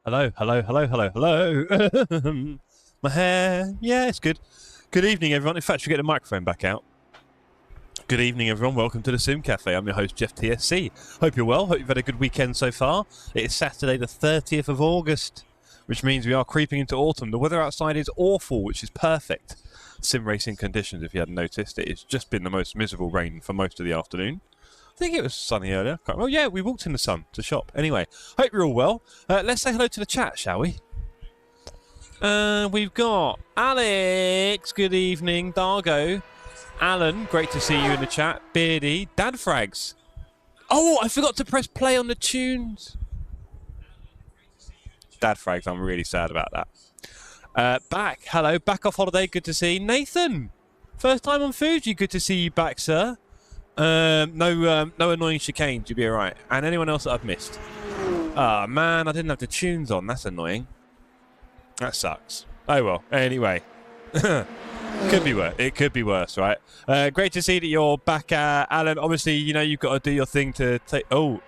Hello, hello, hello, hello, hello. My hair. Yeah, it's good. Good evening, everyone. In fact, we get the microphone back out. Good evening, everyone. Welcome to the Sim Cafe. I'm your host, Jeff TSC. Hope you're well. Hope you've had a good weekend so far. It is Saturday, the 30th of August, which means we are creeping into autumn. The weather outside is awful, which is perfect. Sim racing conditions, if you hadn't noticed. It's just been the most miserable rain for most of the afternoon. I think it was sunny earlier. Oh, yeah, we walked in the sun to shop. Anyway, hope you're all well. Let's say hello to the chat, shall we? We've got Alex, good evening. Dargo, Alan, great to see you in the chat. Beardy, Dad Frags. Oh, I forgot to press play on the tunes. Dad Frags, I'm really sad about that. Back, hello, back off holiday, good to see. Nathan, first time on Fuji, good to see you back, sir. No annoying chicanes, you'll be alright. And anyone else that I've missed? Ah, man, I didn't have the tunes on. That's annoying. That sucks. Oh well. Anyway, could be worse. It could be worse, right? Great to see that you're back, Alan. Obviously, you know you've got to do your thing to take. Oh,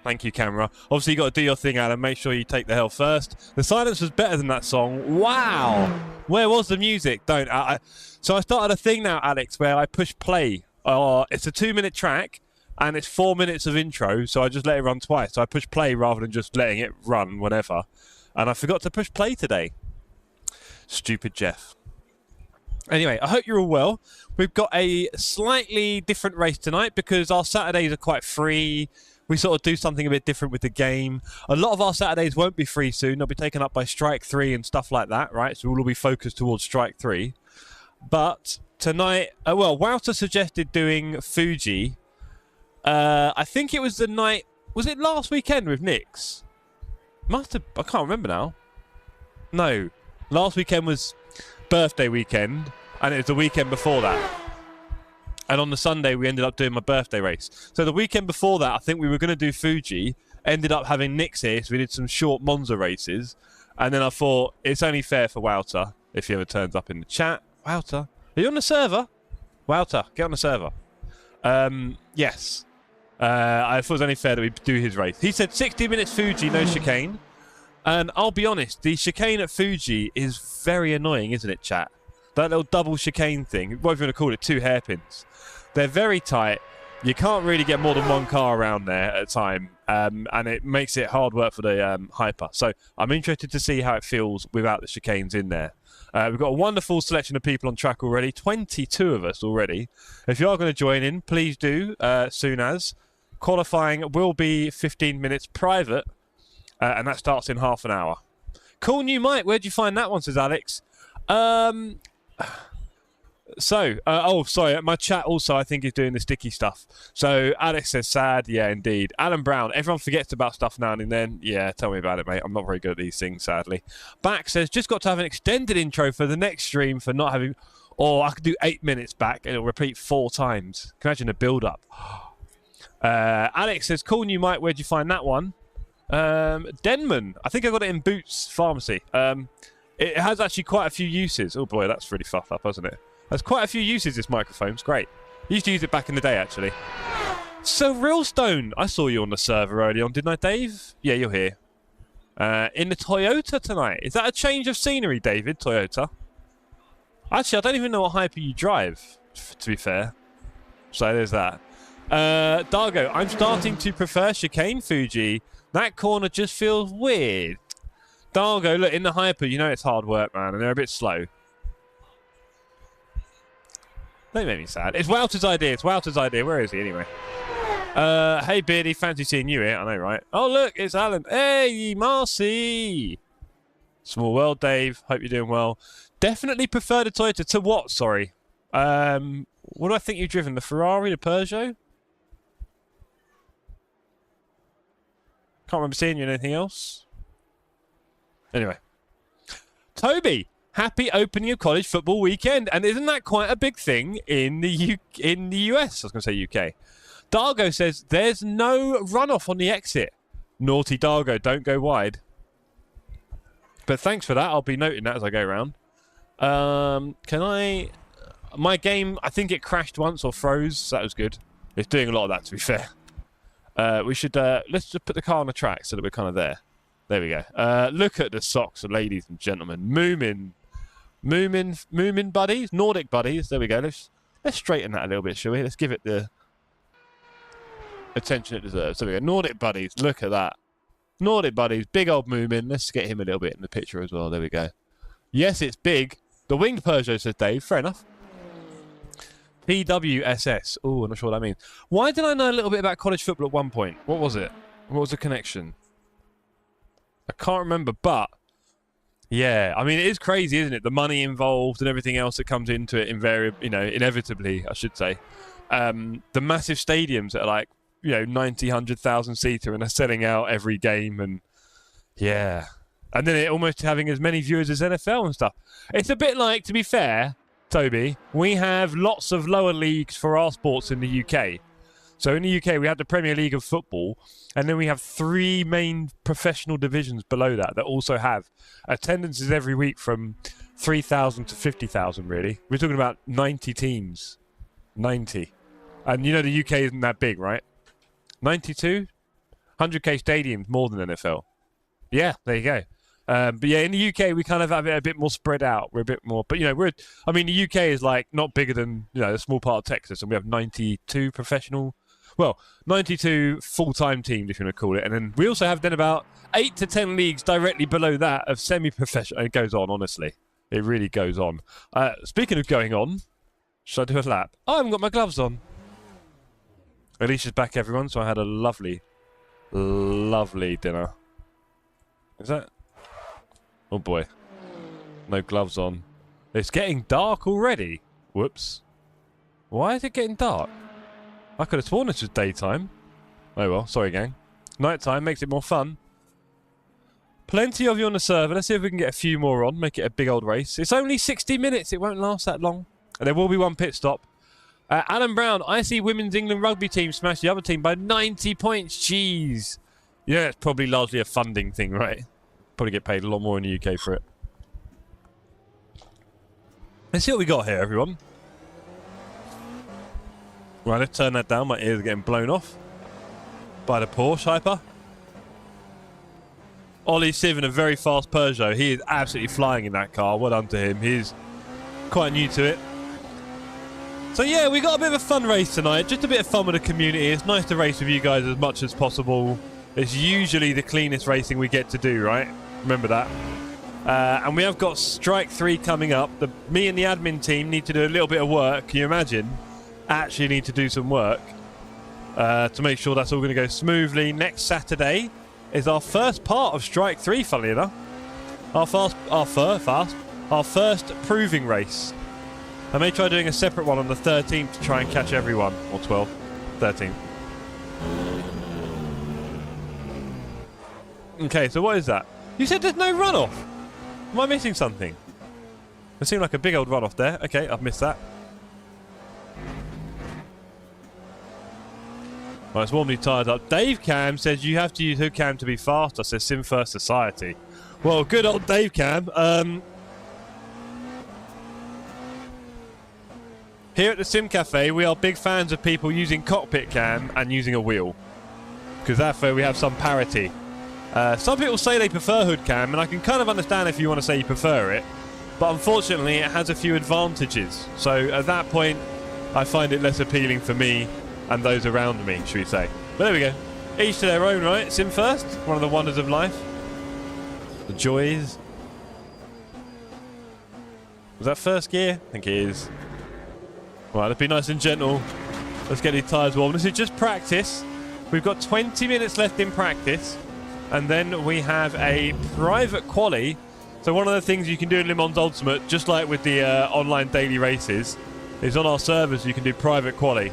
thank you, camera. Obviously, you got to do your thing, Alan. Make sure you take the hill first. The silence was better than that song. Wow. Where was the music? Don't. So I started a thing now, Alex, where I push play. It's a 2-minute track, and it's 4 minutes of intro, so I just let it run twice. So I push play rather than just letting it run whenever. And I forgot to push play today. Stupid Jeff. Anyway, I hope you're all well. We've got a slightly different race tonight because our Saturdays are quite free. We sort of do something a bit different with the game. A lot of our Saturdays won't be free soon. They'll be taken up by Strike 3 and stuff like that, right? So we'll all be focused towards Strike 3. But tonight, well, Wouter suggested doing Fuji. I think it was the night, was it last weekend with Nix? Must have, I can't remember now. No, last weekend was birthday weekend, and it was the weekend before that. And on the Sunday, we ended up doing my birthday race. So the weekend before that, I think we were going to do Fuji, ended up having Nix here, so we did some short Monza races. And then I thought, it's only fair for Wouter, if he ever turns up in the chat. Wouter, are you on the server? Wouter, get on the server. Yes. I thought it was only fair that we do his race. He said 60 minutes Fuji, no chicane. And I'll be honest, the chicane at Fuji is very annoying, isn't it, chat? That little double chicane thing, what if you want to call it, 2 hairpins. They're very tight. You can't really get more than one car around there at a time. And it makes it hard work for the hyper. So I'm interested to see how it feels without the chicanes in there. We've got a wonderful selection of people on track already. 22 of us already. If you are going to join in, please do, soon as. Qualifying will be 15 minutes private, and that starts in half an hour. Cool new mic. Where'd you find that one, says Alex? Oh, sorry, my chat also, I think, is doing the sticky stuff. So, Alex says, sad, yeah, indeed. Alan Brown, everyone forgets about stuff now and then. Yeah, tell me about it, mate. I'm not very good at these things, sadly. Back says, just got to have an extended intro for the next stream for not having... Or I could do 8 minutes back and it'll repeat 4 times. Can you imagine a build-up? Alex says, cool new mic, where'd you find that one? Denman, I think I got it in Boots Pharmacy. It has actually quite a few uses. Oh boy, that's really fucked up, hasn't it? There's quite a few uses, this microphone. It's great. I used to use it back in the day, actually. So, Realstone, I saw you on the server early on, didn't I, Dave? Yeah, you're here. In the Toyota tonight. Is that a change of scenery, David, Toyota? Actually, I don't even know what hyper you drive, to be fair. So, there's that. Dargo, I'm starting to prefer chicane Fuji. That corner just feels weird. Dargo, look, in the hyper, you know it's hard work, man, and they're a bit slow. They make me sad. It's Wouter's idea. It's Wouter's idea. Where is he anyway? Hey, Beardy. Fancy seeing you here. I know, right? Oh, look. It's Alan. Hey, Marcy. Small world, Dave. Hope you're doing well. Definitely prefer the Toyota. To what? Sorry. What do I think you've driven? The Ferrari? The Peugeot? Can't remember seeing you in anything else. Anyway. Toby. Happy opening of college football weekend. And isn't that quite a big thing in the US? I was going to say UK. Dargo says, there's no runoff on the exit. Naughty Dargo, don't go wide. But thanks for that. I'll be noting that as I go around. Can I... My game, I think it crashed once or froze. So that was good. It's doing a lot of that, to be fair. We should let's just put the car on the track so that we're kind of there. There we go. Look at the socks, ladies and gentlemen. Moomin buddies, Nordic buddies. There we go. Let's straighten that a little bit, shall we? Let's give it the attention it deserves. There we go. Nordic buddies. Look at that. Nordic buddies. Big old Moomin. Let's get him a little bit in the picture as well. There we go. Yes, it's big. The winged Peugeot, says Dave. Fair enough. PWSS. Oh, I'm not sure what that means. Why did I know a little bit about college football at one point? What was it? What was the connection? I can't remember, but yeah, I mean, it is crazy, isn't it? The money involved and everything else that comes into it, inevitably, I should say. The massive stadiums that are like, 90, 100,000 seater and are selling out every game, and yeah. And then it almost having as many viewers as NFL and stuff. It's a bit like, to be fair, Toby, we have lots of lower leagues for our sports in the UK. So in the UK, we have the Premier League of football, and then we have 3 main professional divisions below that also have attendances every week from 3,000 to 50,000, really. We're talking about 90 teams. 90. And the UK isn't that big, right? 92? 100k stadiums, more than NFL. Yeah, there you go. But yeah, in the UK, we kind of have it a bit more spread out. We're a bit more, but the UK is like not bigger than, a small part of Texas, and we have 92 92 full-time teams, if you want to call it. And then we also have then about 8 to 10 leagues directly below that of semi-professional. It goes on, honestly. It really goes on. Speaking of going on, should I do a lap? Oh, I haven't got my gloves on. Alicia's back, everyone, so I had a lovely, lovely dinner. Is that? Oh, boy. No gloves on. It's getting dark already. Whoops. Why is it getting dark? I could have sworn this was daytime. Oh well, sorry gang. Nighttime makes it more fun. Plenty of you on the server. Let's see if we can get a few more on. Make it a big old race. It's only 60 minutes. It won't last that long. And there will be one pit stop. Alan Brown, I see women's England rugby team smash the other team by 90 points. Jeez. Yeah, it's probably largely a funding thing, right? Probably get paid a lot more in the UK for it. Let's see what we got here, everyone. Right, let's turn that down. My ears are getting blown off by the Porsche Hyper. Ollie Siv in a very fast Peugeot. He is absolutely flying in that car. Well done to him. He's quite new to it. So yeah, we got a bit of a fun race tonight. Just a bit of fun with the community. It's nice to race with you guys as much as possible. It's usually the cleanest racing we get to do, right? Remember that. And we have got Strike 3 coming up. Me and the admin team need to do a little bit of work. Can you imagine? Actually need to do some work to make sure that's all going to go smoothly. Next Saturday is our first part of Strike 3, funnily enough. Our first proving race. I may try doing a separate one on the 13th to try and catch everyone. Or 12th. 13th. Okay, so what is that? You said there's no runoff. Am I missing something? There seemed like a big old runoff there. Okay, I've missed that. Well, it's warmly tied up. Dave Cam says you have to use Heusinkveld to be faster, says Sim First Society. Well, good old Dave Cam. Here at the Sim Cafe, we are big fans of people using cockpit cam and using a wheel. Because that way we have some parity. Some people say they prefer hood cam, and I can kind of understand if you want to say you prefer it. But unfortunately, it has a few advantages. So at that point, I find it less appealing for me and those around me, should we say. But there we go. Each to their own, right? Sim First, one of the wonders of life. The joys. Was that first gear? I think it is. Right, let's be nice and gentle. Let's get these tyres warm. This is just practice. We've got 20 minutes left in practice. And then we have a private quali. So one of the things you can do in Le Mans Ultimate, just like with the online daily races, is on our servers you can do private quali.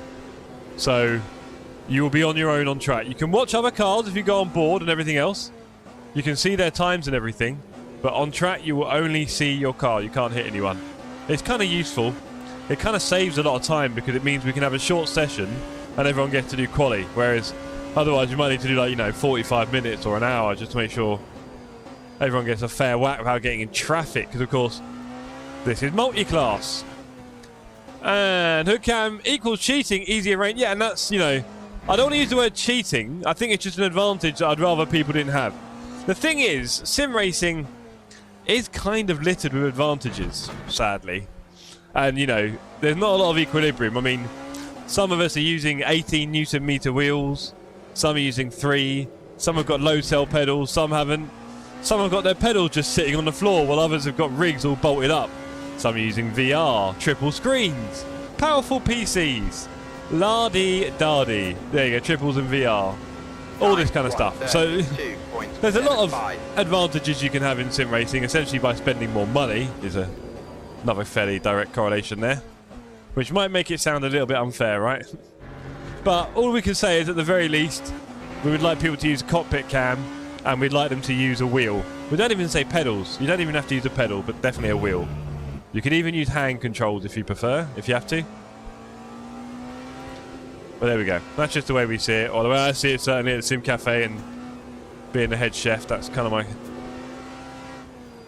So you will be on your own on track. You can watch other cars if you go on board and everything else. You can see their times and everything. But on track you will only see your car. You can't hit anyone. It's kind of useful. It kind of saves a lot of time because it means we can have a short session and everyone gets to do quali. Whereas otherwise you might need to do 45 minutes or an hour just to make sure everyone gets a fair whack without getting in traffic. Because of course this is multi-class. And hood cam equals cheating, easier range. Yeah, and that's, I I don't want to use the word cheating. I think it's just an advantage that I'd rather people didn't have. The thing is, sim racing is kind of littered with advantages, sadly. And, you know, there's not a lot of equilibrium. I mean, some of us are using 18 Newton meter wheels. Some are using 3. Some have got low cell pedals. Some haven't. Some have got their pedals just sitting on the floor, while others have got rigs all bolted up. Some are using VR, triple screens, powerful PCs, la-di-da-di. There you go, triples and VR. All this kind of stuff. So there's a lot of advantages you can have in sim racing, essentially by spending more money. Is another fairly direct correlation there, which might make it sound a little bit unfair, right? But all we can say is, at the very least, we would like people to use a cockpit cam, and we'd like them to use a wheel. We don't even say pedals. You don't even have to use a pedal, but definitely a wheel. You can even use hand controls if you prefer, if you have to. But there we go. That's just the way we see it, or the way I see it, certainly at the Sim Cafe, and being the head chef, that's kind of my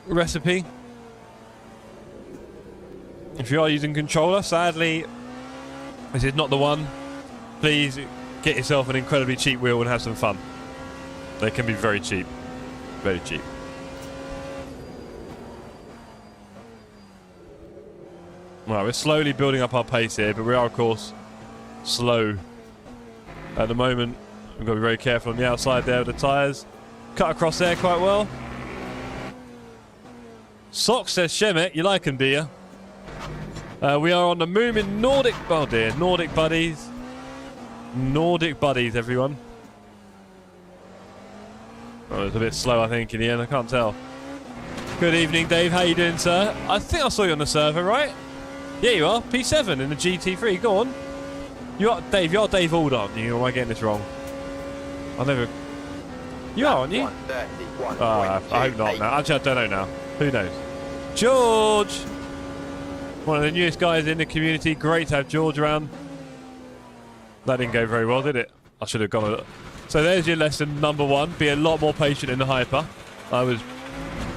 recipe. If you are using controller, sadly, this is not the one. Please get yourself an incredibly cheap wheel and have some fun. They can be very cheap. Very cheap. Right, we're slowly building up our pace here, but we are, of course, slow at the moment. We've got to be very careful on the outside there with the tyres. Cut across there quite well. Socks, says Shemet. You like them, do you? We are on the Moomin Nordic... Oh dear, Nordic Buddies. Nordic Buddies, everyone. Oh, it's a bit slow, I think, in the end. I can't tell. Good evening, Dave. How you doing, sir? I think I saw you on the server, right? Yeah, you are. P7 in the GT3. Go on. You are Dave. You're Dave Ald, aren't you? Or am I getting this wrong? I never... You are, aren't you? I hope not now. Actually, I don't know now. Who knows? George! One of the newest guys in the community. Great to have George around. That didn't go very well, did it? I should have gone... So there's your lesson number 1. Be a lot more patient in the hyper. I was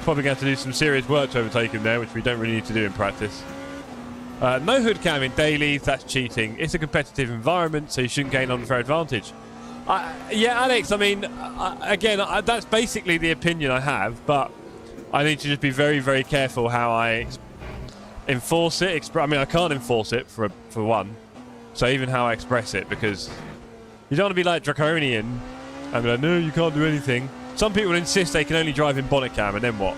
probably going to have to do some serious work to overtake him there, which we don't really need to do in practice. No hood cam in dailies, that's cheating. It's a competitive environment, so you shouldn't gain unfair advantage. Yeah, Alex, I mean, again, that's basically the opinion I have, but I need to just be very, very careful how I enforce it. I mean, I can't enforce it, for one. So even how I express it, because you don't want to be like draconian and be like, no, you can't do anything. Some people insist they can only drive in bonnet cam, and then what?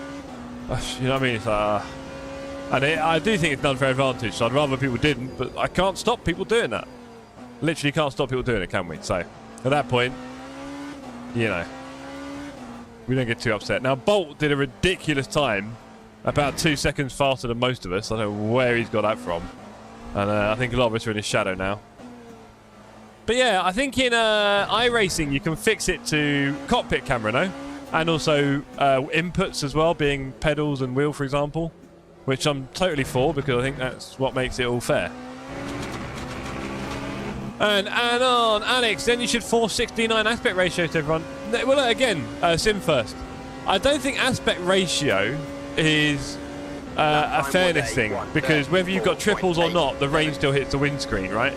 You know what I mean? It's like... And I do think it's an unfair advantage, so I'd rather people didn't, but I can't stop people doing that. Literally can't stop people doing it, can we? So, at that point, you know, we don't get too upset. Now, Bolt did a ridiculous time, about 2 seconds faster than most of us. I don't know where he's got that from. And I think a lot of us are in his shadow now. But yeah, I think in iRacing, you can fix it to cockpit camera, no? And also inputs as well, being pedals and wheel, for example. Which I'm totally for, because I think that's what makes it all fair. And on, Alex, then you should force 69 aspect ratio to everyone. Well, again, sim first. I don't think aspect ratio is a fairness thing, because whether you've got triples or not, the rain still hits the windscreen, right?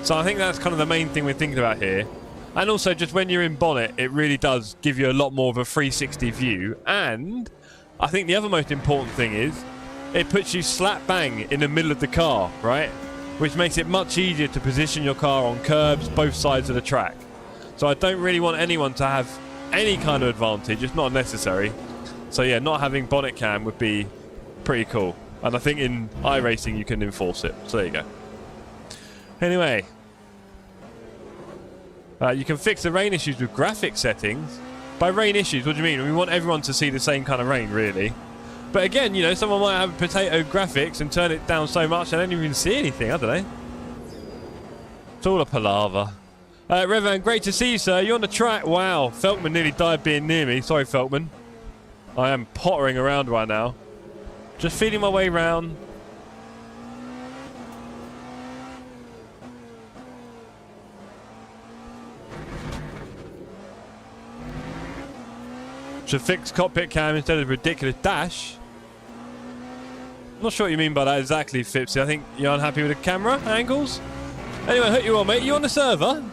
So I think that's kind of the main thing we're thinking about here. And also, just when you're in bonnet, it really does give you a lot more of a 360 view. And I think the other most important thing is, it puts you slap bang in the middle of the car, right? Which makes it much easier to position your car on curbs, both sides of the track. So I don't really want anyone to have any kind of advantage. It's not necessary. So yeah, not having bonnet cam would be pretty cool. And I think in iRacing you can enforce it. So there you go. Anyway. You can fix the rain issues with graphic settings. By rain issues, what do you mean? We want everyone to see the same kind of rain, really. But again, you know, someone might have potato graphics and turn it down so much I don't even see anything. I don't know. It's all a palaver. Revan, great to see you, sir. You're on the track. Wow. Felkman nearly died being near me. Sorry, Felkman. I am pottering around right now. Just feeling my way round. Should fix cockpit cam instead of ridiculous dash. I'm not sure what you mean by that exactly, Fipsy. I think you're unhappy with the camera angles. Anyway, I hope you're well, mate. You on the server?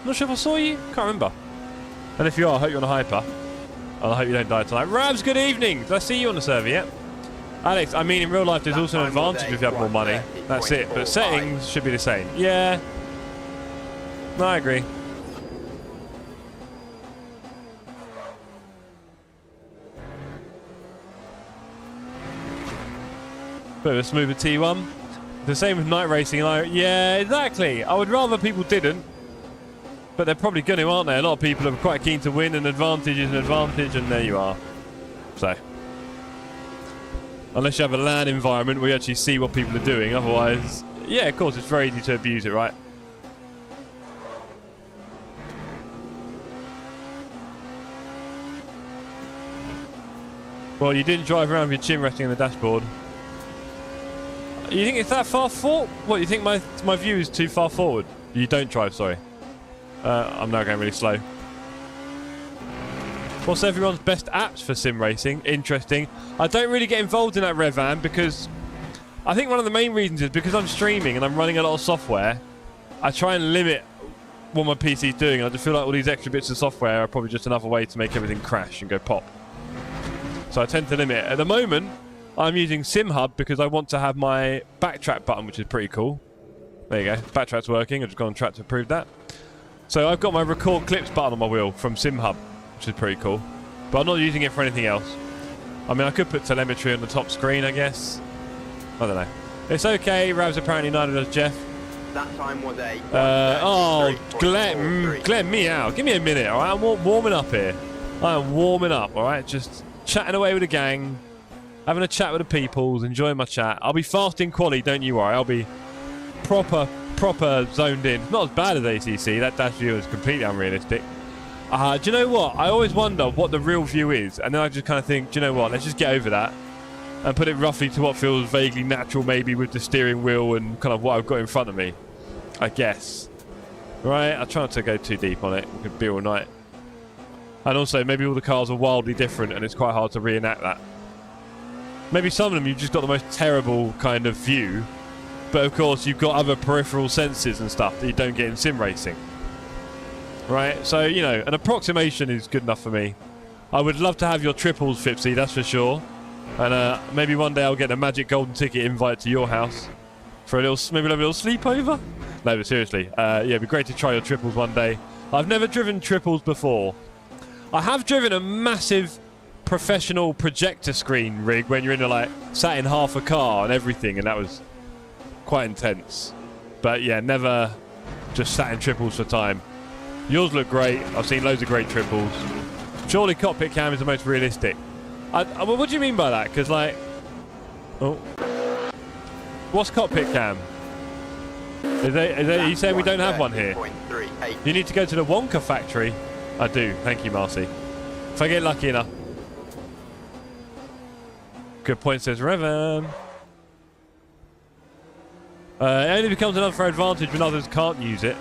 I'm not sure if I saw you. Can't remember. And if you are, I hope you're on a hyper. And I hope you don't die tonight. Rabs, good evening. Did I see you on the server yet? Alex, I mean, in real life, there's also an advantage if you have more money. That's it. But settings should be the same. Yeah. No, I agree. Bit of a smoother T1. The same with night racing. Yeah, exactly. I would rather people didn't. But they're probably going to, aren't they? A lot of people are quite keen to win. An advantage is an advantage, and there you are. So. Unless you have a LAN environment where you actually see what people are doing. Otherwise, yeah, of course, it's very easy to abuse it, right? Well, you didn't drive around with your chin resting on the dashboard. You think it's that far forward? What, you think my view is too far forward? You don't drive, sorry. I'm now going really slow. What's everyone's best apps for sim racing? Interesting. I don't really get involved in that Revan because I think one of the main reasons is because I'm streaming and I'm running a lot of software. I try and limit what my PC's doing. I just feel like all these extra bits of software are probably just another way to make everything crash and go pop. So I tend to limit it. At the moment, I'm using SimHub because I want to have my backtrack button, which is pretty cool. There you go. Backtrack's working. I've just gone on track to prove that. So I've got my record clips button on my wheel from SimHub, which is pretty cool. But I'm not using it for anything else. I mean, I could put telemetry on the top screen, I guess. I don't know. It's okay. Rav's apparently neither does Jeff. That time was a... oh, Glenn, me out. Give me a minute, all right? I'm warming up here. I'm warming up, all right? Just chatting away with the gang, having a chat with the peoples, enjoying my chat. I'll be fasting quali, don't you worry. I'll be proper zoned in. Not as bad as ACC. That dash view is completely unrealistic. Do you know what? I always wonder what the real view is, and then I just kind of think, do you know what? Let's just get over that and put it roughly to what feels vaguely natural, maybe with the steering wheel and kind of what I've got in front of me, I guess. Right? I try not to go too deep on it. We could be all night. And also, maybe all the cars are wildly different, and it's quite hard to reenact that. Maybe some of them you've just got the most terrible kind of view, but of course you've got other peripheral senses and stuff that you don't get in sim racing. Right? So, you know, an approximation is good enough for me. I would love to have your triples, Fipsy, that's for sure. And maybe one day I'll get a magic golden ticket invite to your house for a little, maybe a little sleepover. No, but seriously, yeah, it'd be great to try your triples one day. I've never driven triples before. I have driven a massive professional projector screen rig when you're in a, like, sat in half a car and everything, and that was quite intense. But yeah, never just sat in triples for time. Yours look great. I've seen loads of great triples. Surely cockpit cam is the most realistic. Well, what do you mean by that? Because, like... Oh. What's cockpit cam? Are you saying we don't have one here? You need to go to the Wonka factory. I do. Thank you, Marcy. If I get lucky enough. Good point, says Revan. It only becomes an unfair advantage when others can't use it.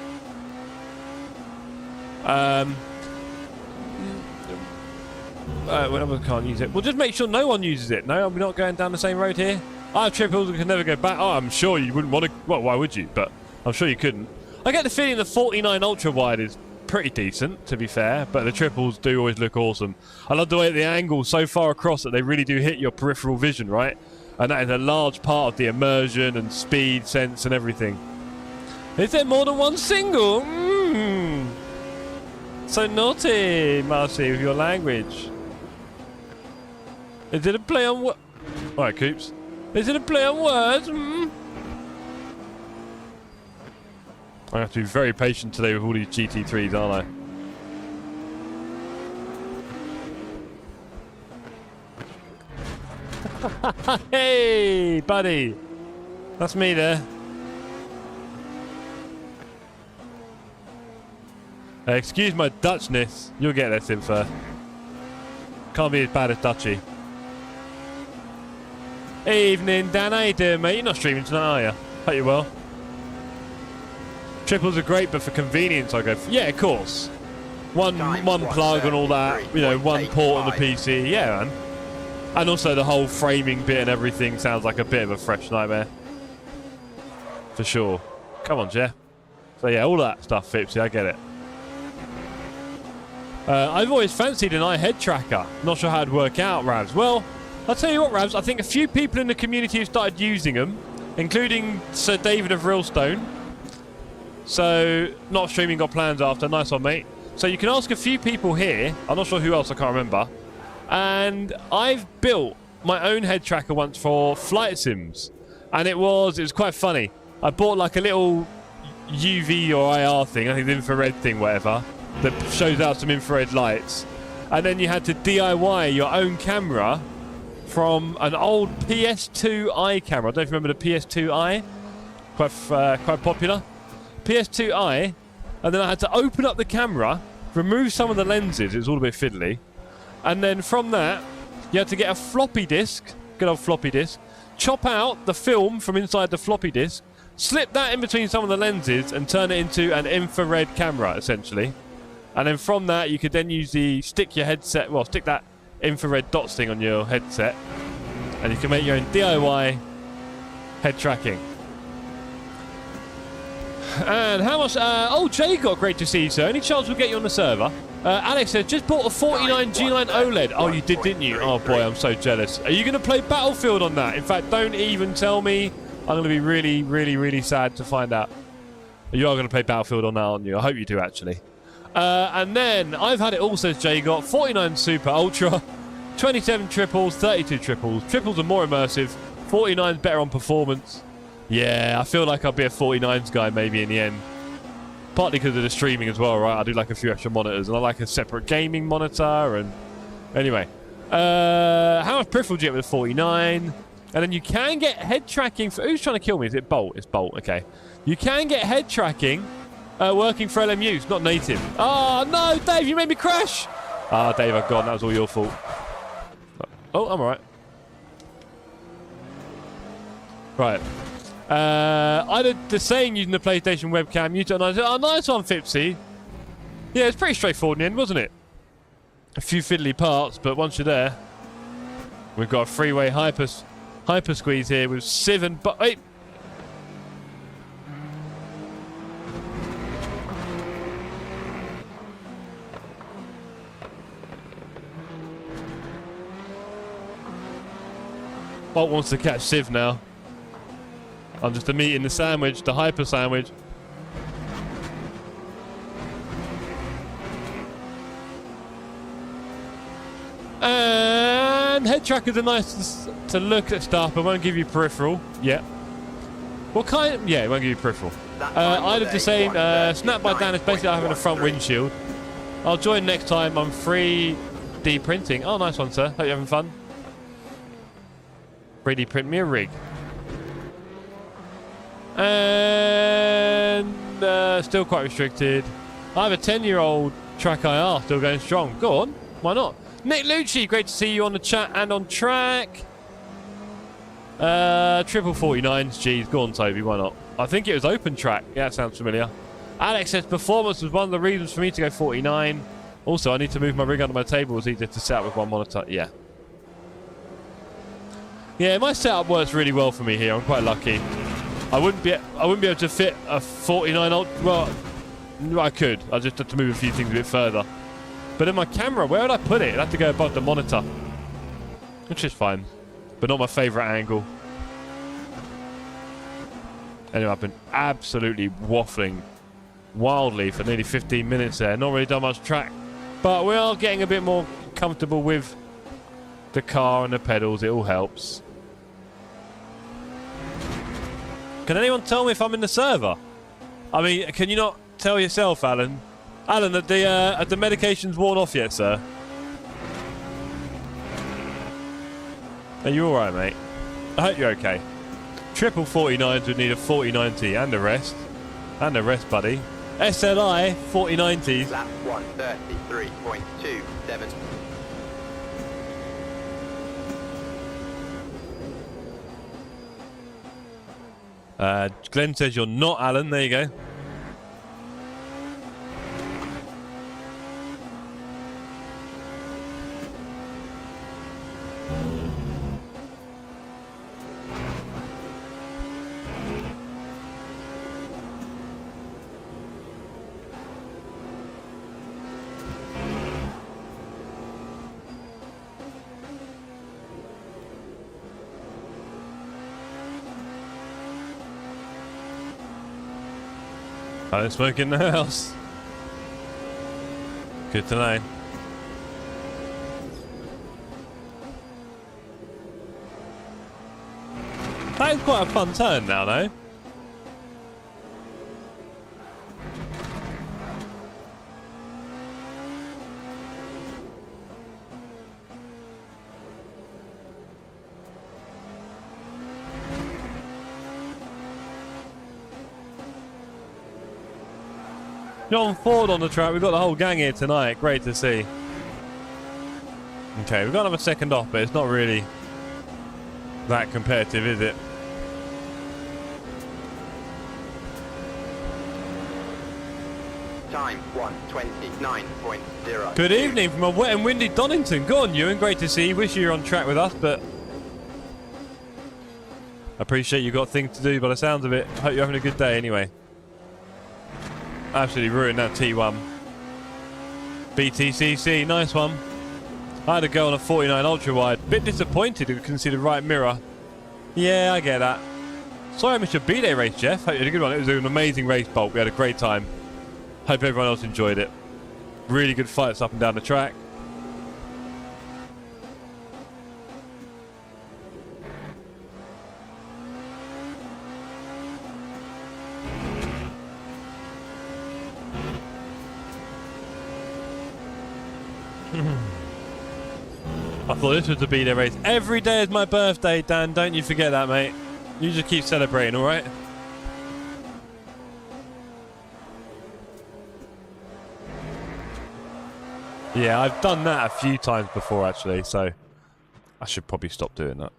When others can't use it. Well, just make sure no one uses it. No, we're not going down the same road here. I have triples and can never go back. Oh, I'm sure you wouldn't want to. Well, why would you? But I'm sure you couldn't. I get the feeling the 49 Ultrawide is pretty decent, to be fair, but the triples do always look awesome. I love the way the angle's so far across that they really do hit your peripheral vision, right? And that is a large part of the immersion and speed sense and everything. Is there more than one single? So naughty, Marcy, with your language. Is it a play on what? Alright, Coops. Is it a play on words? I have to be very patient today with all these GT3s, aren't I? Hey, buddy. That's me there. Excuse my Dutchness. You'll get this in first. Can't be as bad as Dutchy. Evening, Dan. How you doing, mate? You're not streaming tonight, are you? Hope you're well. Triples are great, but for convenience, I go. Yeah, of course. One plug and all that. You know, one port on the PC. Yeah, man. And also the whole framing bit and everything sounds like a bit of a fresh nightmare. For sure. Come on, Jeff. So yeah, all that stuff, Fipsy. I get it. I've always fancied an eye head tracker. Not sure how it'd work out, Ravs. Well, I'll tell you what, Ravs. I think a few people in the community have started using them, including Sir David of Realstone. So, not streaming, got plans after. Nice one, mate. So you can ask a few people here. I'm not sure who else, I can't remember. And I've built my own head tracker once for flight sims. And it was quite funny. I bought like a little UV or IR thing, I think the infrared thing, whatever, that shows out some infrared lights. And then you had to DIY your own camera from an old PS2i camera. I don't know if you remember the PS2i. Quite popular. PS2i. And then I had to open up the camera, remove some of the lenses. It was all a bit fiddly. And then from that, you had to get a floppy disk, good old floppy disk, chop out the film from inside the floppy disk, slip that in between some of the lenses and turn it into an infrared camera, essentially. And then from that, you could then use stick that infrared dots thing on your headset, and you can make your own DIY head tracking. And how much... oh, Jay got great to see you, sir. Any chance we'll get you on the server? Alex says, just bought a 49 G9 OLED. Oh, you did, didn't you? Oh, boy, I'm so jealous. Are you going to play Battlefield on that? In fact, don't even tell me. I'm going to be really, really, really sad to find out. You are going to play Battlefield on that, aren't you? I hope you do, actually. And then, I've had it all, says Jay got 49 Super Ultra, 27 triples, 32 triples. Triples are more immersive. 49's better on performance. Yeah, I feel like I'll be a 49s guy maybe in the end. Partly because of the streaming as well, right? I do like a few extra monitors, and I like a separate gaming monitor, and... Anyway. How much peripheral do you get with a 49? And then you can get head tracking for... Who's trying to kill me? Is it Bolt? It's Bolt, okay. You can get head tracking working for LMUs, not native. Oh, no, Dave, you made me crash! Ah, Dave, I've gone. That was all your fault. Oh, I'm alright. Right. I did the same using the PlayStation webcam. You and I said, oh, nice one, Fipsy. Yeah, it's pretty straightforward in the end, wasn't it? A few fiddly parts, but once you're there, we've got a freeway hyper squeeze here with Civ and... Wait! Bolt wants to catch Civ now. I'm just the meat in the sandwich, the hyper sandwich. And head trackers are nice to look at stuff, but won't give you peripheral. Yeah. What kind? Yeah, it won't give you peripheral. I did the same. Snap by Dan is basically having a front windshield. I'll join next time. I'm 3D printing. Oh, nice one, sir. Hope you're having fun. 3D print me a rig. And still quite restricted. I have a 10-year-old Trak IR still going strong. Go on. Why not? Nick Lucci, great to see you on the chat and on track. Triple 49s. Jeez, go on, Toby. Why not? I think it was open track. Yeah, that sounds familiar. Alex says performance was one of the reasons for me to go 49. Also, I need to move my rig under my table. It's easier to set up with one monitor. Yeah. Yeah, my setup works really well for me here. I'm quite lucky. I wouldn't be able to fit a 49 Ultra. Well, I could. I just had to move a few things a bit further. But in my camera, where would I put it? It'd have to go above the monitor, which is fine, but not my favourite angle. Anyway, I've been absolutely waffling wildly for nearly 15 minutes there. Not really done much track, but we are getting a bit more comfortable with the car and the pedals. It all helps. Can anyone tell me if I'm in the server? I mean, can you not tell yourself, Alan? Alan, have the medications worn off yet, sir? Are you alright, mate? I hope you're okay. Triple 49s would need a 4090 and the rest. And the rest, buddy. SLI 4090s. Lap 133.27. Glenn says you're not Alan. There you go. I don't smoke in the house. Good to know. That is quite a fun turn now, though. John Ford on the track. We've got the whole gang here tonight. Great to see. Okay, we've got another second off, but it's not really that competitive, is it? Time 1:29.0. Good evening from a wet and windy Donington. Go on, Ewan. Great to see you. Wish you were on track with us, but I appreciate you got things to do by the sounds of it. Hope you're having a good day anyway. Absolutely ruined that T1. BTCC, nice one. I had to go on a 49 Ultrawide. Bit disappointed to couldn't see the right mirror. Yeah, I get that. Sorry I missed your B-Day race, Jeff. Hope you had a good one. It was an amazing race, Bolt. We had a great time. Hope everyone else enjoyed it. Really good fights up and down the track. I thought this was the B-Day race. Every day is my birthday, Dan. Don't you forget that, mate. You just keep celebrating, all right? Yeah, I've done that a few times before, actually, so I should probably stop doing that.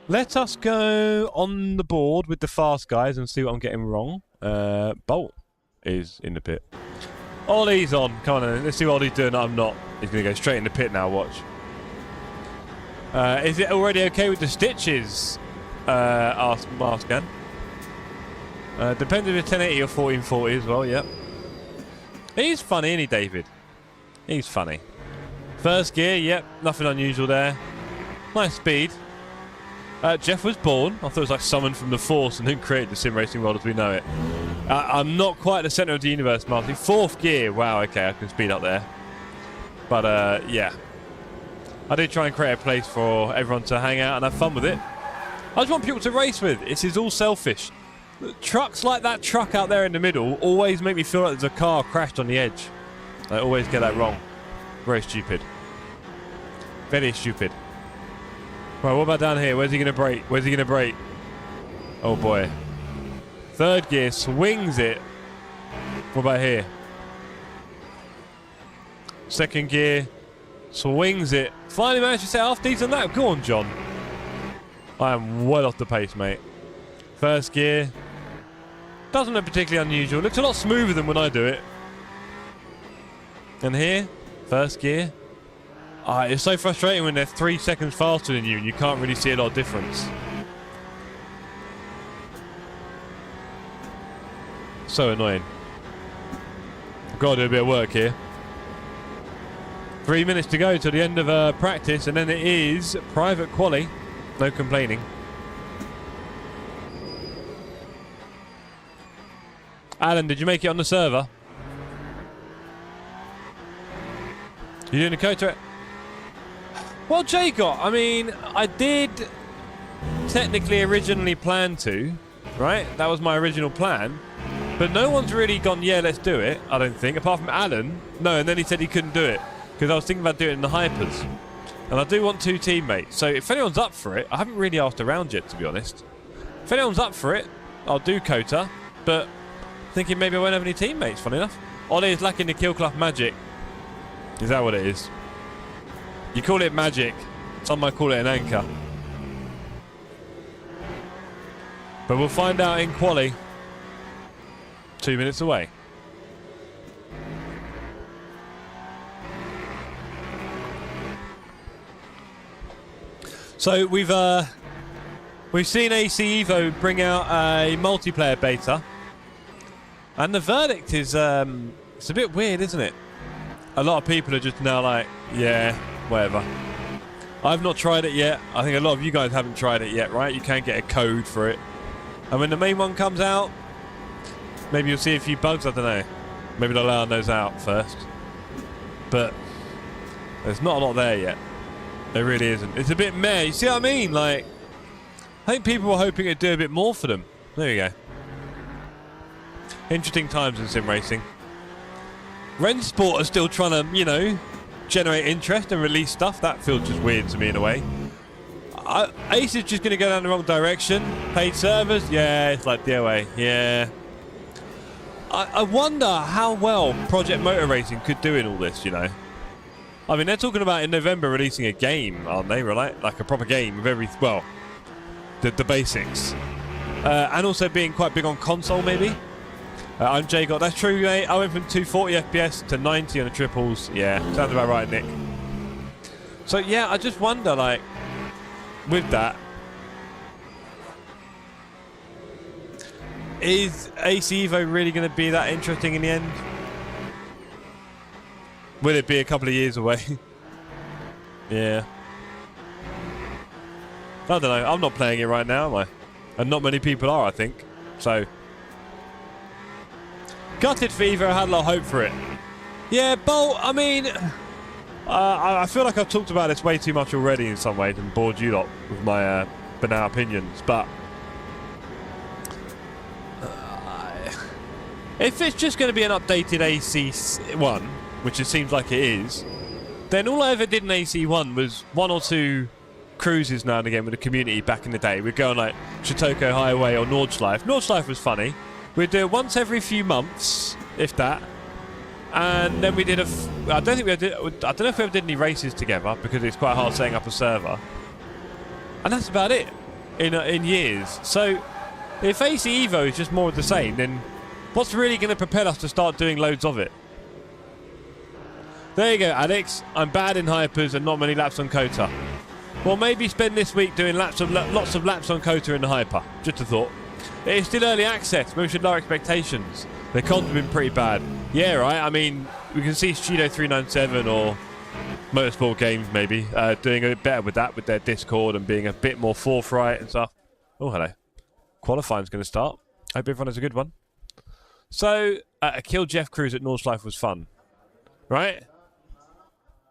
Let us go on the board with the fast guys and see what I'm getting wrong. Bolt is in the pit. Ollie's on. Come on, then. Let's see what Ollie's doing that I'm not. He's going to go straight in the pit now, watch. Is it already okay with the stitches? Ask Marscan. Depends if it's 1080 or 1440 as well, yep. He's funny, isn't he, David? He's funny. First gear, yep, nothing unusual there. Nice speed. Jeff was born. I thought it was like summoned from the Force and then created the sim racing world as we know it. I'm not quite the centre of the universe, Marty. Fourth gear, wow, okay, I can speed up there. But, yeah. I did try and create a place for everyone to hang out and have fun with it. I just want people to race with. This is all selfish. Trucks like that truck out there in the middle always make me feel like there's a car crashed on the edge. I always get that wrong. Very stupid. Very stupid. Right, what about down here? Where's he going to brake? Where's he going to brake? Oh boy. Third gear, swings it. What about here? Second gear, swings it. Finally managed to set half decent lap. Go on, John. I am well off the pace, mate. First gear. Doesn't look particularly unusual. Looks a lot smoother than when I do it. And here, first gear. It's so frustrating when they're 3 seconds faster than you and you can't really see a lot of difference. So annoying. I've got to do a bit of work here. 3 minutes to go to the end of practice, and then it is private quali. No complaining. Alan, did you make it on the server? You doing a coaster? Well, Jay got. I mean, I did technically originally plan to, right? That was my original plan. But no one's really gone, yeah, let's do it, I don't think. Apart from Alan. No, and then he said he couldn't do it. Because I was thinking about doing it in the hypers. And I do want 2 teammates. So if anyone's up for it, I haven't really asked around yet, to be honest. If anyone's up for it, I'll do Kota. But thinking maybe I won't have any teammates, funny enough. Ollie is lacking the Kill Clough magic. Is that what it is? You call it magic. Some might call it an anchor. But we'll find out in quali. 2 minutes away. So we've seen AC Evo bring out a multiplayer beta, and the verdict is it's a bit weird, isn't it? A lot of people are just now like, yeah, whatever. I've not tried it yet. I think a lot of you guys haven't tried it yet, right? You can get a code for it, and when the main one comes out, Maybe you'll see a few bugs, I don't know. Maybe they'll iron those out first. But there's not a lot there yet. There really isn't. It's a bit meh. You see what I mean? Like, I think people were hoping it'd do a bit more for them. There you go. Interesting times in sim racing. Rensport are still trying to, you know, generate interest and release stuff. That feels just weird to me in a way. Ace is just going to go down the wrong direction. Paid servers? Yeah, it's like DOA. Yeah. I wonder how well Project Motor Racing could do in all this, you know. I mean, they're talking about in November releasing a game, aren't they? Right? Like a proper game with every, well, the basics. And also being quite big on console, maybe. I'm Jagot. That's true, mate. I went from 240 FPS to 90 on the triples. Yeah, sounds about right, Nick. So, yeah, I just wonder, like, with that, is AC Evo really going to be that interesting in the end? Will it be a couple of years away? Yeah. I don't know. I'm not playing it right now, am I? And not many people are, I think. So. Gutted for Evo. I had a lot of hope for it. Yeah, Bolt, I mean, I feel like I've talked about this way too much already in some ways and bored you lot with my banal opinions, but if it's just going to be an updated AC1, which it seems like it is, then all I ever did in AC1 was 1 or 2 cruises now and again with the community back in the day. We'd go on like Chautauqua Highway or Nordschleife. Nordschleife was funny. We'd do it once every few months, if that. And then we did I don't know if we ever did any races together because it's quite hard setting up a server. And that's about it in years. So if AC Evo is just more of the same, then what's really going to propel us to start doing loads of it? There you go, Alex. I'm bad in hypers and not many laps on Kota. Well, maybe spend this week doing lots of laps on Kota in the hyper. Just a thought. It is still early access. Maybe we should lower expectations. The cons have been pretty bad. Yeah, right. I mean, we can see Studio 397 or Motorsport Games maybe doing a bit better with that, with their Discord and being a bit more forthright and stuff. Oh, hello. Qualifying's going to start. Hope everyone has a good one. So, a Kill Jeff cruise at Nordschleife was fun, right?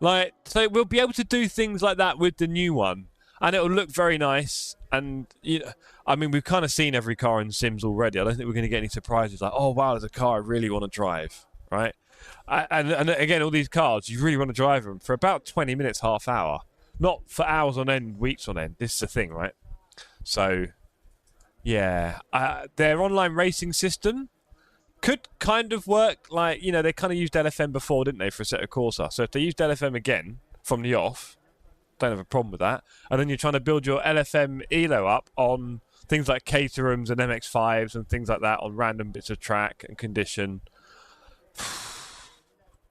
Like, so we'll be able to do things like that with the new one, and it'll look very nice. And you know, I mean, we've kind of seen every car in Sims already. I don't think we're going to get any surprises like, oh wow, there's a car I really want to drive, right? And again, all these cars, you really want to drive them for about 20 minutes, half hour, not for hours on end, weeks on end. This is the thing, right? So, yeah, their online racing system could kind of work like, you know, they kind of used LFM before, didn't they, for Assetto Corsa? So if they used LFM again from the off, don't have a problem with that. And then you're trying to build your LFM ELO up on things like Caterhams and MX-5s and things like that on random bits of track and condition.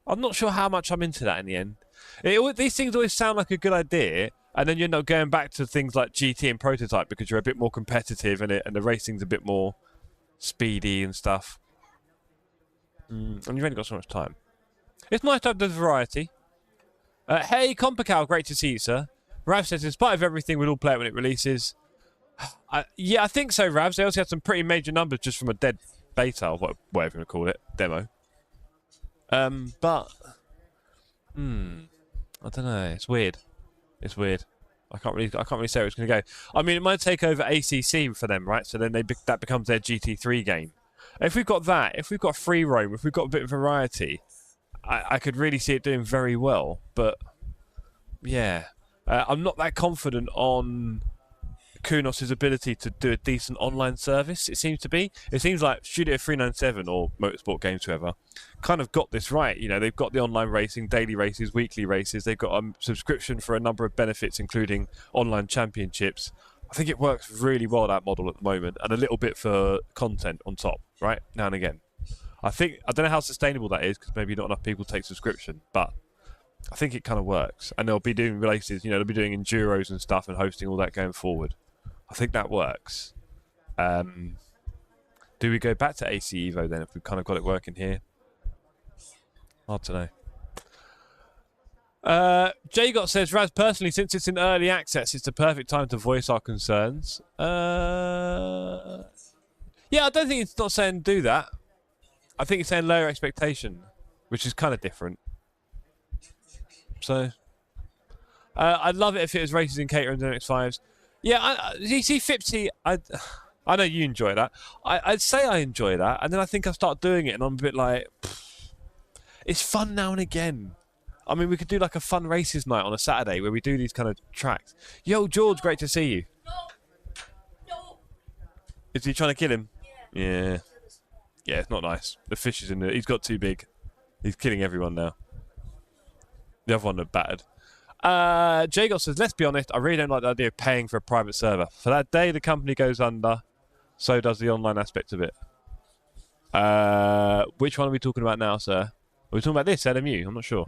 I'm not sure how much I'm into that in the end. These things always sound like a good idea, and then you end up going back to things like GT and Prototype because you're a bit more competitive and the racing's a bit more speedy and stuff. And you've only got so much time. It's nice to have the variety. Hey, Compical, great to see you, sir. Rav says, in spite of everything, we'll all play it when it releases. Yeah, I think so, Ravs. They also had some pretty major numbers just from a dead beta, or whatever you want to call it, demo. But, I don't know. It's weird. It's weird. I can't really say where it's going to go. I mean, it might take over ACC for them, right? So then that becomes their GT3 game. If we've got that, if we've got free roam, if we've got a bit of variety, I could really see it doing very well. But, yeah, I'm not that confident on Kunos' ability to do a decent online service, it seems to be. It seems like Studio 397 or Motorsport Games, whoever, kind of got this right. You know, they've got the online racing, daily races, weekly races. They've got a subscription for a number of benefits, including online championships. I think it works really well, that model at the moment, and a little bit for content on top, right? Now and again. I don't know how sustainable that is because maybe not enough people take subscription, but I think it kind of works. And they'll be doing races, you know, they'll be doing enduros and stuff and hosting all that going forward. I think that works. Do we go back to AC Evo then if we've kind of got it working here? Hard to know. Jagot says, Raz, personally, since it's in early access, it's the perfect time to voice our concerns. Yeah, I don't think it's not saying do that. I think it's saying lower expectation, which is kind of different. So, I'd love it if it was races in catering and MX-5s. Yeah, you see, Fipsy, I know you enjoy that. I'd say I enjoy that, and then I think I start doing it, and I'm a bit like, it's fun now and again. I mean, we could do like a fun races night on a Saturday where we do these kind of tracks. Yo, George, great to see you. No. Is he trying to kill him? Yeah. Yeah. Yeah, it's not nice. The fish is in there. He's got too big. He's killing everyone now. The other one looked battered. Jagot says, let's be honest, I really don't like the idea of paying for a private server. For that day the company goes under, so does the online aspect of it. Which one are we talking about now, sir? Are we talking about this, LMU? I'm not sure.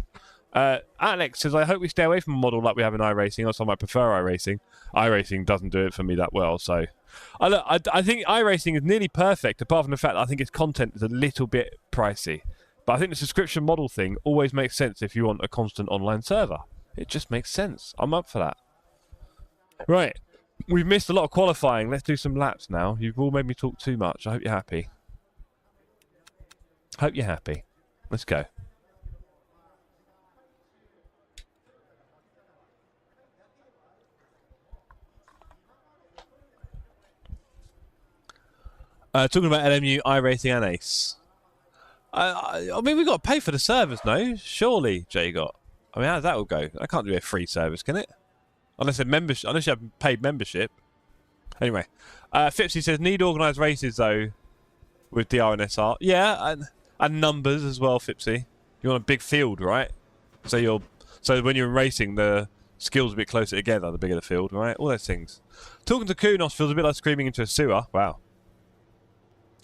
Alex says, I hope we stay away from a model like we have in iRacing, or I might prefer iRacing. iRacing doesn't do it for me that well, so... I think iRacing is nearly perfect, apart from the fact that I think its content is a little bit pricey. But I think the subscription model thing always makes sense if you want a constant online server. It just makes sense. I'm up for that. Right. We've missed a lot of qualifying. Let's do some laps now. You've all made me talk too much. I hope you're happy. Hope you're happy. Let's go. Talking about LMU, iRacing and Ace. I mean, we've got to pay for the service, no? Surely, J-Got. I mean, how does that all go? I can't do a free service, can it? Unless unless you have paid membership. Anyway, Fipsy says, need organised races, though, with DR and SR. Yeah, and numbers as well, Fipsy. You want a big field, right? So when you're racing, the skills a bit closer together, the bigger the field, right? All those things. Talking to Kunos feels a bit like screaming into a sewer. Wow.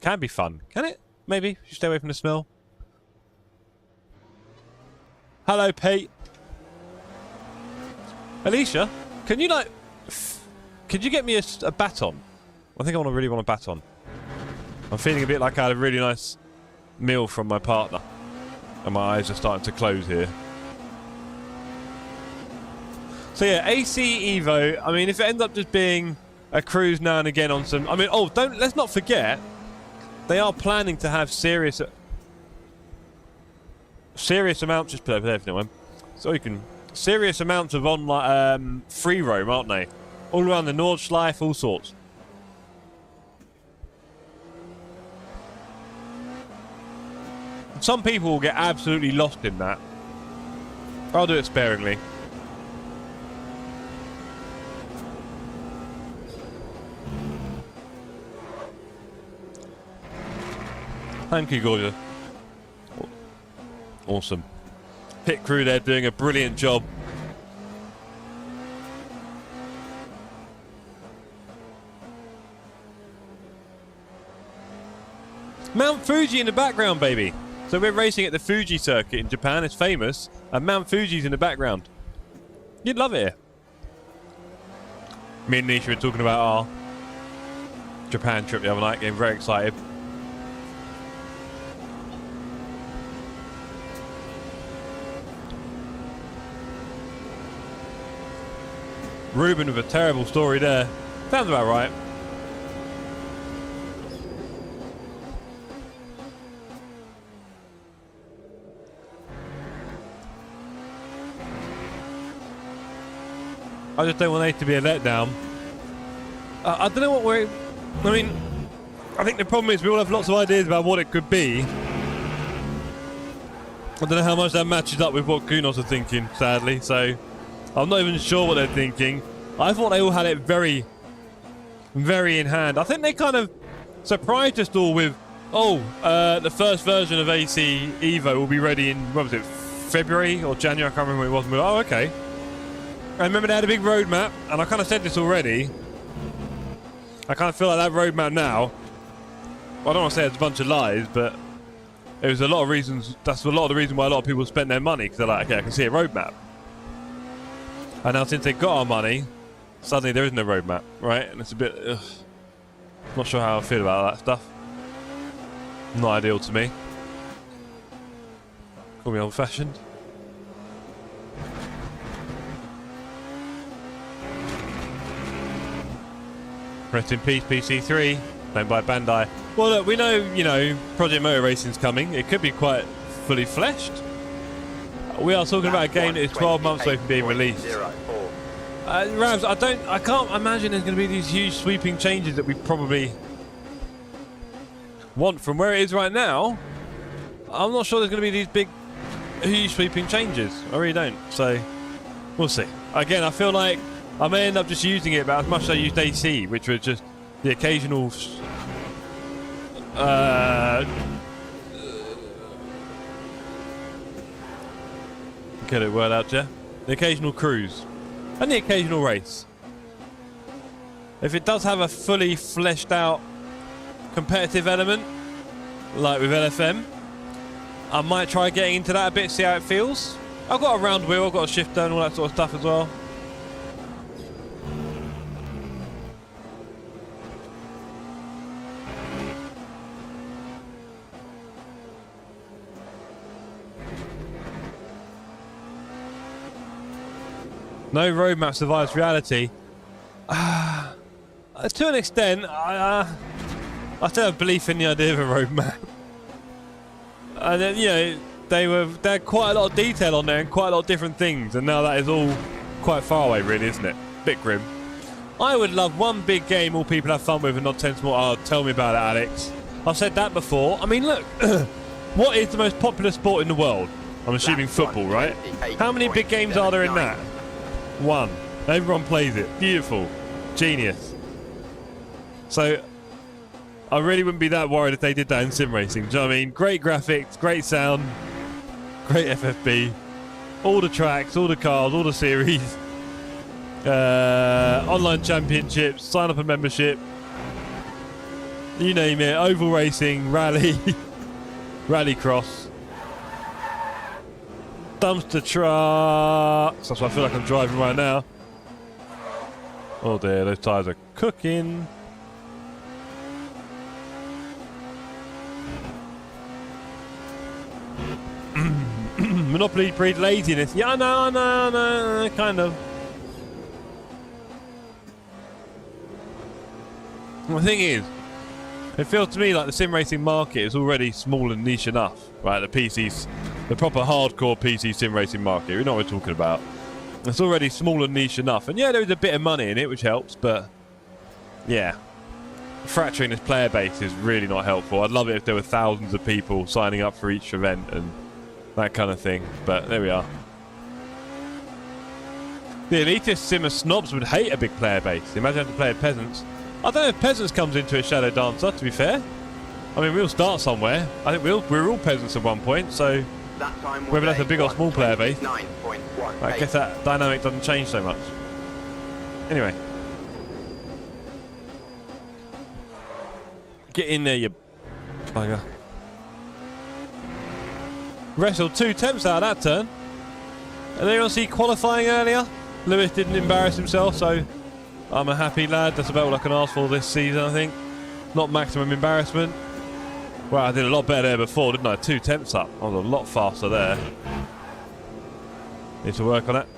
Can be fun, can it? Maybe, if you stay away from the smell. Hello, Pete. Alicia, can you like... Could you get me a baton? I think I really want a baton. I'm feeling a bit like I had a really nice meal from my partner. And my eyes are starting to close here. So yeah, AC Evo, I mean, if it ends up just being a cruise now and again on some... I mean, let's not forget... They are planning to have serious amounts. Just put over there for one. So you can serious amounts of online free roam, aren't they? All around the Nordschleife, all sorts. Some people will get absolutely lost in that. I'll do it sparingly. Thank you, Gorgeous. Awesome. Pit crew there doing a brilliant job. Mount Fuji in the background, baby. So we're racing at the Fuji circuit in Japan. It's famous. And Mount Fuji's in the background. You'd love it here. Me and Nisha were talking about our Japan trip the other night, getting very excited. Ruben with a terrible story there. Sounds about right. I just don't want it to be a letdown. I don't know what we're... I mean, I think the problem is we all have lots of ideas about what it could be. I don't know how much that matches up with what Kunos are thinking, sadly, so... I'm not even sure what they're thinking. I thought they all had it very, very in hand. I think they kind of surprised us all with, the first version of AC Evo will be ready in, what was it, February or January? I can't remember what it was. Oh, okay. I remember they had a big roadmap, and I kind of said this already. I kind of feel like that roadmap now, well, I don't want to say it's a bunch of lies, but it was a lot of reasons, that's a lot of the reason why a lot of people spent their money, because they're like, okay, I can see a roadmap. And now since they got our money, suddenly there isn't a roadmap, right? And it's a bit... not sure how I feel about that stuff. Not ideal to me. Call me old-fashioned. Rest in peace, PC3. made by Bandai. Well, look, we know, you know, Project Motor Racing's coming. It could be quite fully fleshed. We are talking about a game that is 12 months away from being released. Rams, I can't imagine there's going to be these huge sweeping changes that we probably want from where it is right now. I'm not sure there's going to be these big, huge sweeping changes. I really don't. So, we'll see. Again, I feel like I may end up just using it about as much as I used AC, which was just the occasional get it word out, Jeff. The occasional cruise and the occasional race. If it does have a fully fleshed out competitive element, like with LFM, I might try getting into that a bit, see how it feels. I've got a round wheel, I've got a shifter and all that sort of stuff as well. No roadmap survives reality. To an extent, I still have belief in the idea of a roadmap. And then, you know, they had quite a lot of detail on there and quite a lot of different things, and now that is all quite far away, really, isn't it? Bit grim. I would love one big game all people have fun with and not 10 small. Oh, tell me about it, Alex. I've said that before. I mean, look, what is the most popular sport in the world? I'm assuming football, right? How many big games are there in that? One. Everyone plays it. Beautiful. Genius. So, I really wouldn't be that worried if they did that in sim racing. Do you know what I mean? Great graphics, great sound, great FFB, all the tracks, all the cars, all the series, online championships, sign up a membership, you name it, oval racing, rally, rallycross, dumpster trucks. That's what I feel like I'm driving right now. Oh dear, those tyres are cooking. Monopoly breed laziness. Yeah, no, kind of. The thing is, it feels to me like the sim racing market is already small and niche enough, right? The PCs, the proper hardcore PC sim racing market. We know what we're talking about. It's already small and niche enough, and yeah, there is a bit of money in it, which helps. But yeah, fracturing this player base is really not helpful. I'd love it if there were thousands of people signing up for each event and that kind of thing, but there we are. The elitist simmer snobs would hate a big player base. Imagine having to play with peasants. I don't know if peasants comes into a shadow dancer, to be fair. I mean, we'll start somewhere. I think we're all peasants at one point, so whether that's a big or small player base, I guess that dynamic doesn't change so much. Anyway. Get in there, you bugger. Wrestled 2 attempts out of that turn. And anyone see qualifying earlier? Lewis didn't embarrass himself, so I'm a happy lad. That's about all I can ask for this season, I think. Not maximum embarrassment. Wow, I did a lot better there before, didn't I? 2 attempts up. I was a lot faster there. Need to work on it.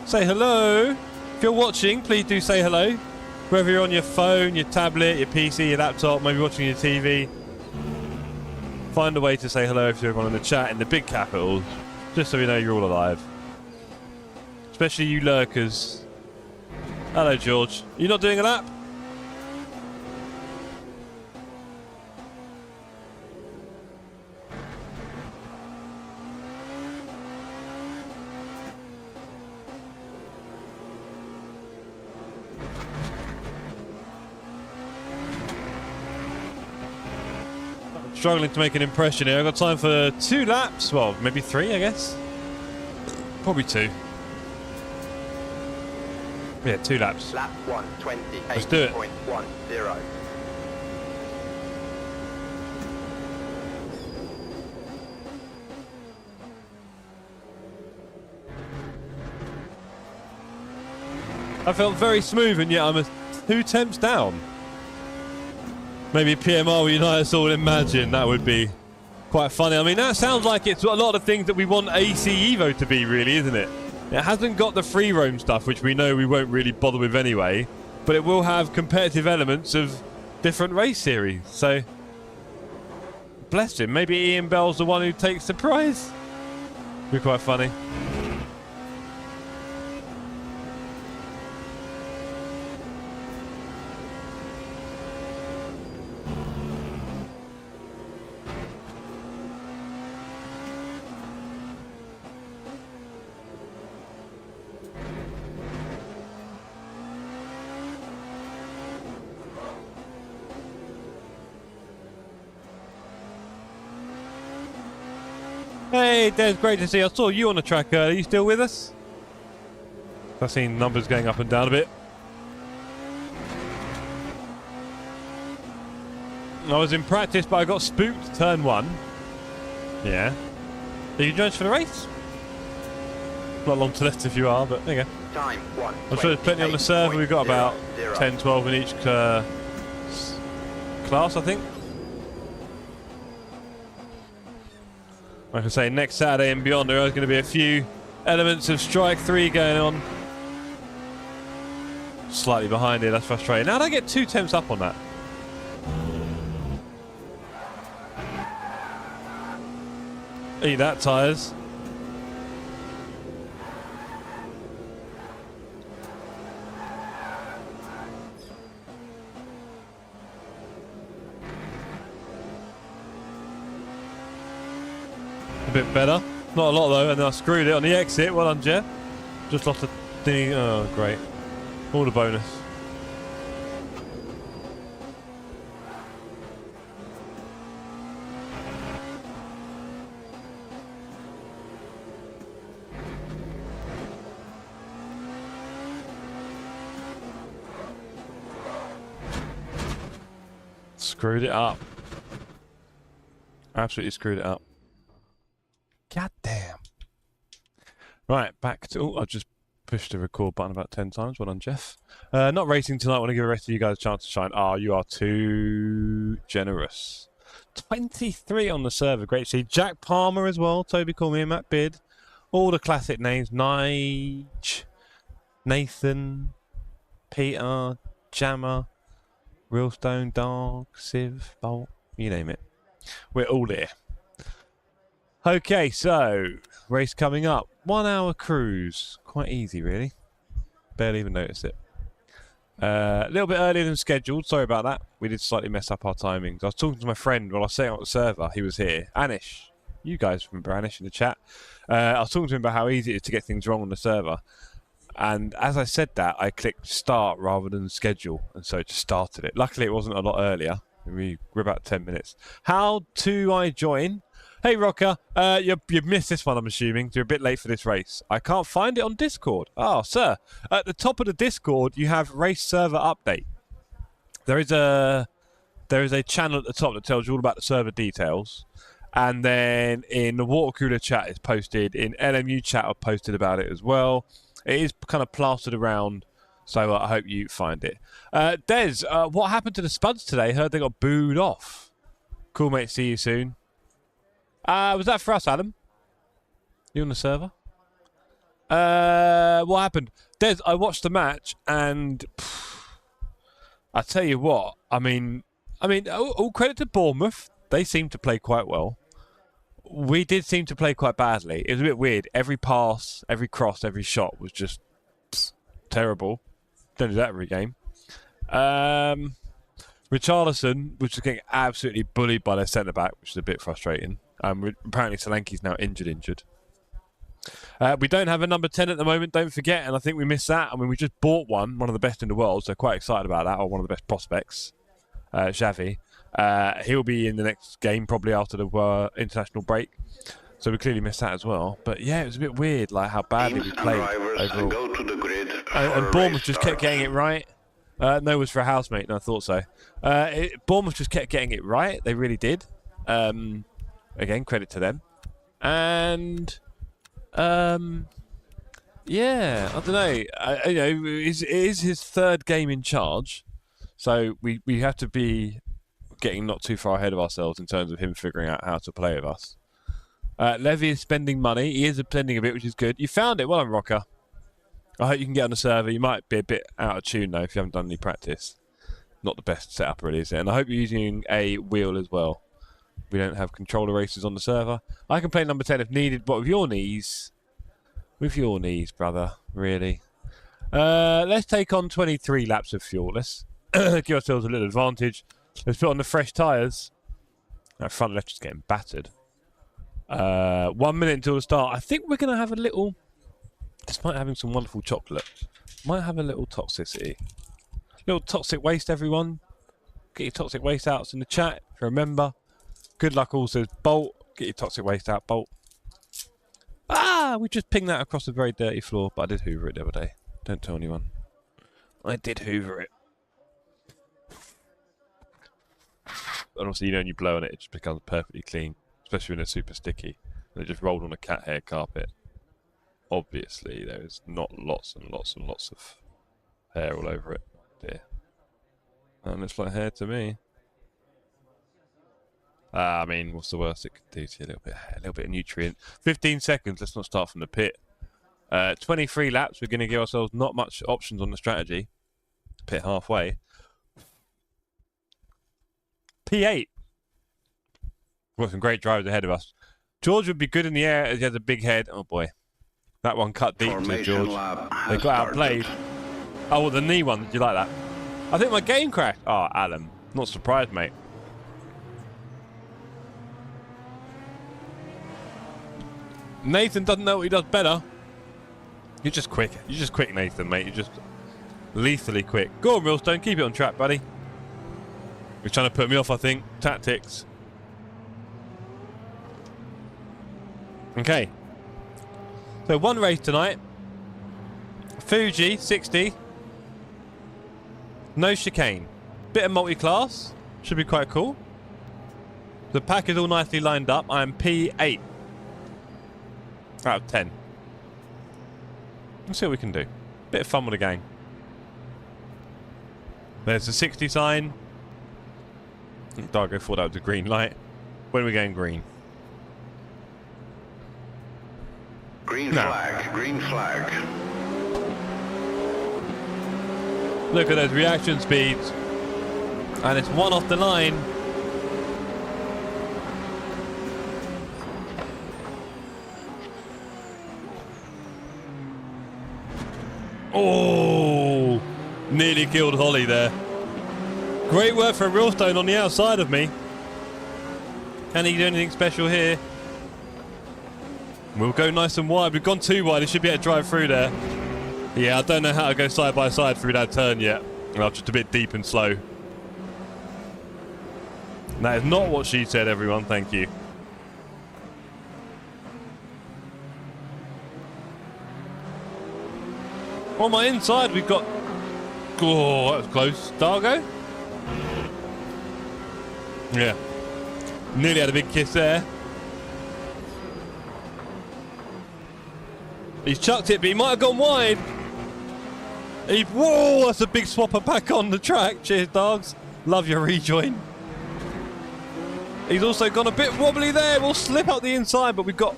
Say hello. If you're watching, please do say hello. Whether you're on your phone, your tablet, your PC, your laptop, maybe watching your TV, find a way to say hello if you're on the chat in the big capitals, just so we know you're all alive. Especially you lurkers. Hello, George. You not doing a lap? Struggling to make an impression here. I've got time for 2 laps. Well, maybe 3, I guess. Probably 2. Yeah, 2 laps. Lap 1, 20, Let's do it. 8.10. I felt very smooth, and yet I'm 2 attempts down. Maybe PMR will unite us all. Imagine that would be quite funny. I mean, that sounds like it's a lot of things that we want AC Evo to be, really, isn't it? It hasn't got the free roam stuff, which we know we won't really bother with anyway, but it will have competitive elements of different race series. So, bless him. Maybe Ian Bell's the one who takes the prize. Be quite funny. Hey, Des, great to see you. I saw you on the track earlier. Are you still with us? I've seen numbers going up and down a bit. I was in practice, but I got spooked. Turn 1. Yeah. Are you join us for the race? Not long to left if you are, but there you go. Time 1. I'm sure there's plenty on the server. We've got about 10, 12 in each class, I think. Like I say, next Saturday and beyond, there are going to be a few elements of Strike 3 going on. Slightly behind it, that's frustrating. How did I get 2 temps up on that? Eat that, tyres. A bit better. Not a lot though, and then I screwed it on the exit. Well done, Jeff. Just lost a thing. Oh, great. All the bonus. Screwed it up. Absolutely screwed it up. God damn. Right, back to... Oh, I just pushed the record button about 10 times. Well done, Jeff. Not racing tonight. I want to give the rest of you guys a chance to shine. Oh, you are too generous. 23 on the server. Great to see. Jack Palmer as well. Toby Cormier, Matt Bid. All the classic names. Nige, Nathan, Peter, Jammer, Realstone, Dog, Civ, Bolt. You name it. We're all here. Okay, so race coming up. 1 hour cruise. Quite easy, really. Barely even noticed it. A little bit earlier than scheduled. Sorry about that. We did slightly mess up our timings. I was talking to my friend while I was setting up the server. He was here. Anish. You guys remember Anish in the chat. I was talking to him about how easy it is to get things wrong on the server. And as I said that, I clicked start rather than schedule. And so it just started it. Luckily, it wasn't a lot earlier. We're about 10 minutes. How do I join? Hey, Rocker, you missed this one, I'm assuming. You're a bit late for this race. I can't find it on Discord. Oh, sir. At the top of the Discord, you have Race Server Update. There is a channel at the top that tells you all about the server details. And then in the water cooler chat, it's posted. In LMU chat, I've posted about it as well. It is kind of plastered around, so I hope you find it. Des, what happened to the Spuds today? Heard they got booed off. Cool, mate. See you soon. Was that for us, Adam? You on the server? What happened? Des, I watched the match and I tell you what, I mean, all credit to Bournemouth. They seemed to play quite well. We did seem to play quite badly. It was a bit weird. Every pass, every cross, every shot was just terrible. Don't do that every game. Richarlison was just getting absolutely bullied by their centre-back, which is a bit frustrating. Apparently Solanke's now injured. We don't have a number 10 at the moment, don't forget, and I think we missed that. I mean, we just bought one of the best in the world, so quite excited about that, or one of the best prospects, Xavi. He'll be in the next game probably after the international break, so we clearly missed that as well. But yeah, it was a bit weird, like how badly we played overall. Go to the grid and Bournemouth just kept getting it right. No, it was for a housemate, no, I thought so. Bournemouth just kept getting it right, they really did. Again, credit to them. And yeah, I don't know. It is his third game in charge, so we have to be getting not too far ahead of ourselves in terms of him figuring out how to play with us. Levy is spending money. He is spending a bit, which is good. You found it. Well done, Rocker. I hope you can get on the server. You might be a bit out of tune, though, if you haven't done any practice. Not the best setup, really, is it? And I hope you're using a wheel as well. We don't have controller races on the server. I can play number 10 if needed, but with your knees... With your knees, brother. Really. Let's take on 23 laps of fuel. Let's give ourselves a little advantage. Let's put on the fresh tyres. That front left is getting battered. 1 minute until the start. I think we're going to have a little... Despite having some wonderful chocolate, might have a little toxicity. Little toxic waste, everyone. Get your toxic waste outs in the chat. Remember. Good luck also, Bolt. Get your toxic waste out, Bolt. Ah! We just pinged that across a very dirty floor, but I did hoover it the other day. Don't tell anyone. I did hoover it. And also, you know, when you blow on it, it just becomes perfectly clean. Especially when it's super sticky. And it just rolled on a cat hair carpet. Obviously, there is not lots and lots and lots of hair all over it. Dear. That looks like hair to me. I mean, what's the worst it could do to you? A little bit of nutrient. 15 seconds. Let's not start from the pit. 23 laps. We're going to give ourselves not much options on the strategy. Pit halfway. P8. We've got some great drivers ahead of us. George would be good in the air as he has a big head. Oh boy. That one cut deep to George. They got outplayed. Oh, well, the knee one. Did you like that? I think my game crashed. Oh, Alan. Not surprised, mate. Nathan doesn't know what he does better. You're just quick. You're just quick, Nathan, mate. You're just lethally quick. Go on, Millstone. Keep it on track, buddy. You're trying to put me off, I think. Tactics. Okay. So one race tonight. Fuji, 60. No chicane. Bit of multi-class. Should be quite cool. The pack is all nicely lined up. I am P8. Out of 10. Let's see what we can do. Bit of fun with the gang. There's the 60 sign. Dargo thought that was a green light. When are we going green? Green flag, green flag. Look at those reaction speeds. And it's one off the line. Oh, nearly killed Holly there. Great work from Realstone on the outside of me. Can he do anything special here? We'll go nice and wide. We've gone too wide. He should be able to drive through there. Yeah, I don't know how to go side by side through that turn yet. I'm just a bit deep and slow. That is not what she said, everyone. Thank you. On my inside, we've got... Oh, that was close. Dargo? Yeah. Nearly had a big kiss there. He's chucked it, but he might have gone wide. Whoa, that's a big swapper back on the track. Cheers, dogs. Love your rejoin. He's also gone a bit wobbly there. We'll slip up the inside, but we've got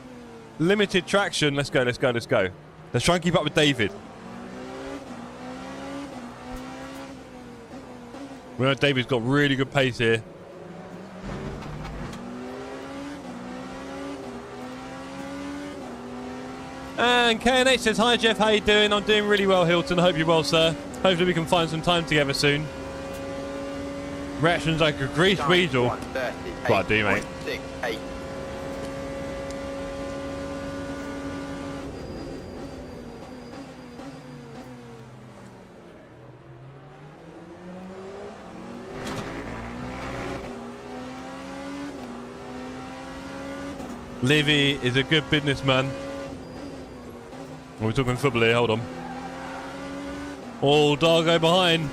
limited traction. Let's go, let's go, let's go. Let's try and keep up with David. We know David's got really good pace here. And KNH says, hi Jeff, how you doing? I'm doing really well, Hilton. I hope you're well, sir. Hopefully we can find some time together soon. Reactions like a greased weasel. What I do, mate. 68. Livy is a good businessman. We're talking football here, hold on. Oh, Dargo behind.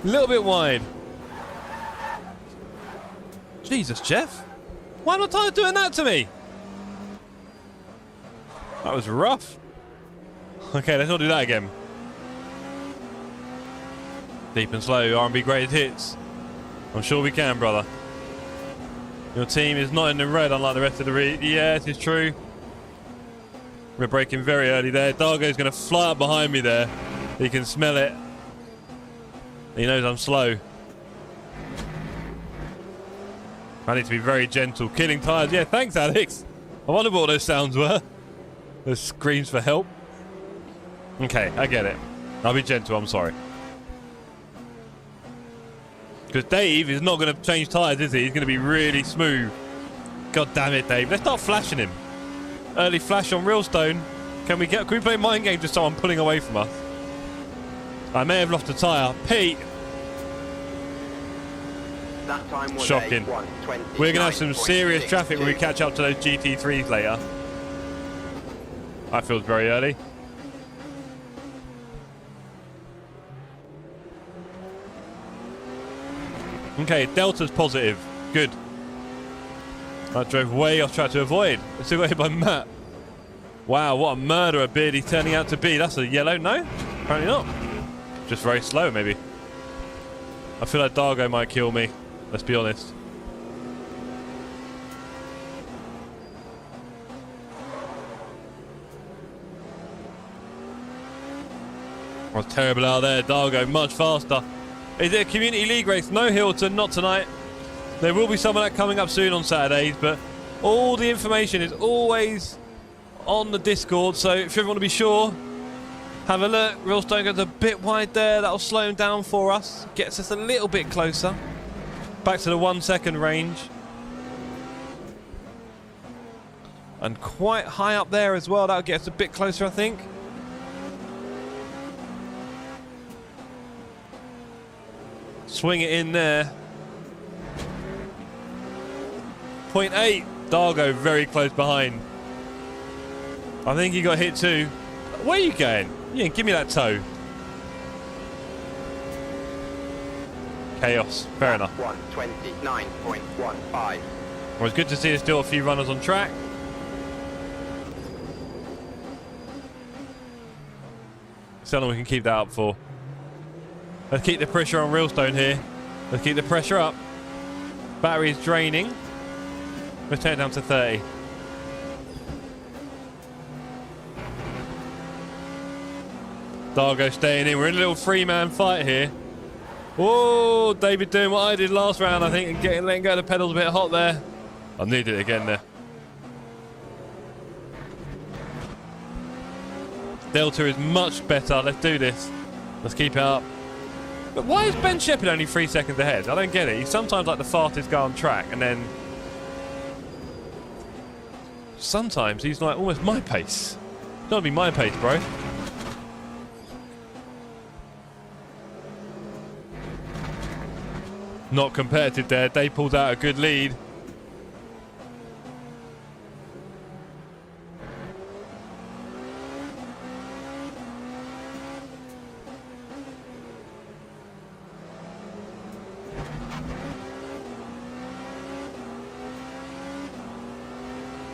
A little bit wide. Jesus, Jeff. Why not Tyler doing that to me? That was rough. Okay, let's not do that again. Deep and slow, R&B greatest hits. I'm sure we can, brother. Your team is not in the red, unlike the rest of the Yeah, it is true. We're braking very early there. Dargo's going to fly up behind me there. He can smell it. He knows I'm slow. I need to be very gentle. Killing tyres. Yeah, thanks, Alex. I wonder what those sounds were. Those screams for help. Okay, I get it. I'll be gentle, I'm sorry. Because Dave is not going to change tyres, is he? He's going to be really smooth. God damn it, Dave. Let's start flashing him. Early flash on Realstone. Can we play mind games with someone pulling away from us? I may have lost a tyre. Pete. That time was Shocking. We're going to have some serious traffic when we catch up to those GT3s later. That feels very early. Okay, Delta's positive. Good. I drove way off track to avoid. I still got hit by Matt. Wow, what a murderer beard he's turning out to be. That's a yellow? No? Apparently not. Just very slow, maybe. I feel like Dargo might kill me. Let's be honest. I was terrible out there. Dargo, much faster. Is it a community league race? No, Hilton, not tonight. There will be some of that coming up soon on Saturdays, but all the information is always on the Discord, so if you ever want to be sure, have a look. Realstone goes a bit wide there. That'll slow him down for us. Gets us a little bit closer. Back to the 1 second range. And quite high up there as well. That'll get us a bit closer, I think. Swing it in there. 0.8. Dargo very close behind. I think he got hit too. Where are you going? Yeah, give me that toe. Chaos. Fair enough. 129.15. Well, it's good to see there's still a few runners on track. See how long we can keep that up for. Let's keep the pressure on Realstone here. Let's keep the pressure up. Battery is draining. Let's turn it down to 30. Dargo staying in. We're in a little three-man fight here. Whoa, David doing what I did last round, I think, and letting go of the pedals a bit hot there. I needed it again there. Delta is much better. Let's do this. Let's keep it up. But why is Ben Shepherd only 3 seconds ahead? I don't get it. He's sometimes like the fastest guy on track, and then sometimes he's like almost my pace. Don't be my pace, bro. Not competitive there. They pulled out a good lead.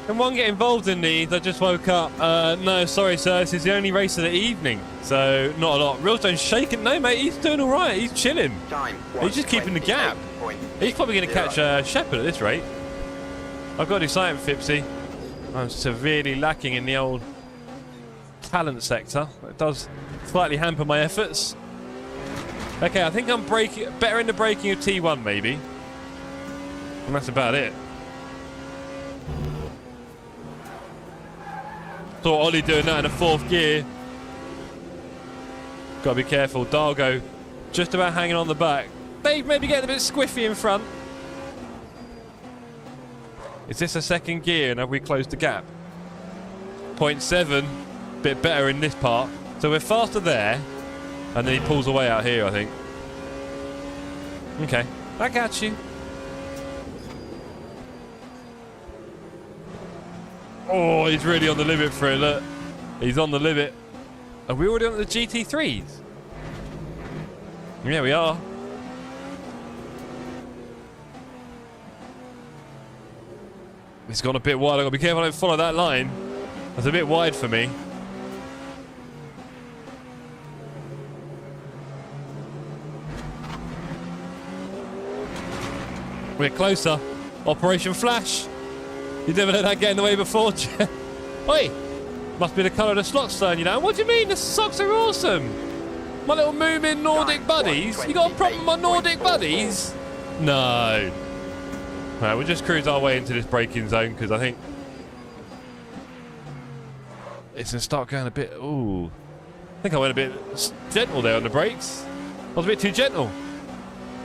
Can one get involved in these? I just woke up. No, sorry, sir. This is the only race of the evening, so not a lot. Realstone's shaking. No, mate, he's doing all right. He's chilling. He's just keeping the gap. He's probably going to catch Shepherd at this rate. I've got to do something, Fipsy. I'm severely lacking in the old talent sector. It does slightly hamper my efforts. Okay, I think I'm better in the braking of T1, maybe. And that's about it. Saw Ollie doing that in the fourth gear. Got to be careful. Dargo just about hanging on the back. Dave maybe getting a bit squiffy in front. Is this a second gear and have we closed the gap? 0.7. Bit better in this part. So we're faster there. And then he pulls away out here, I think. Okay. I got you. Oh, he's really on the limit for it, look. He's on the limit. Are we already on the GT3s? Yeah, we are. It's gone a bit wide. I've got to be careful I don't follow that line. That's a bit wide for me. We're closer. Operation Flash. You never let that get in the way before. Oi! Must be the colour of the slots turn you down. What do you mean? The socks are awesome. My little Moomin Nordic buddies. You got a problem with my Nordic buddies? No. Right, we'll just cruise our way into this braking zone because I think it's going to start going a bit... Ooh. I think I went a bit gentle there on the brakes. I was a bit too gentle.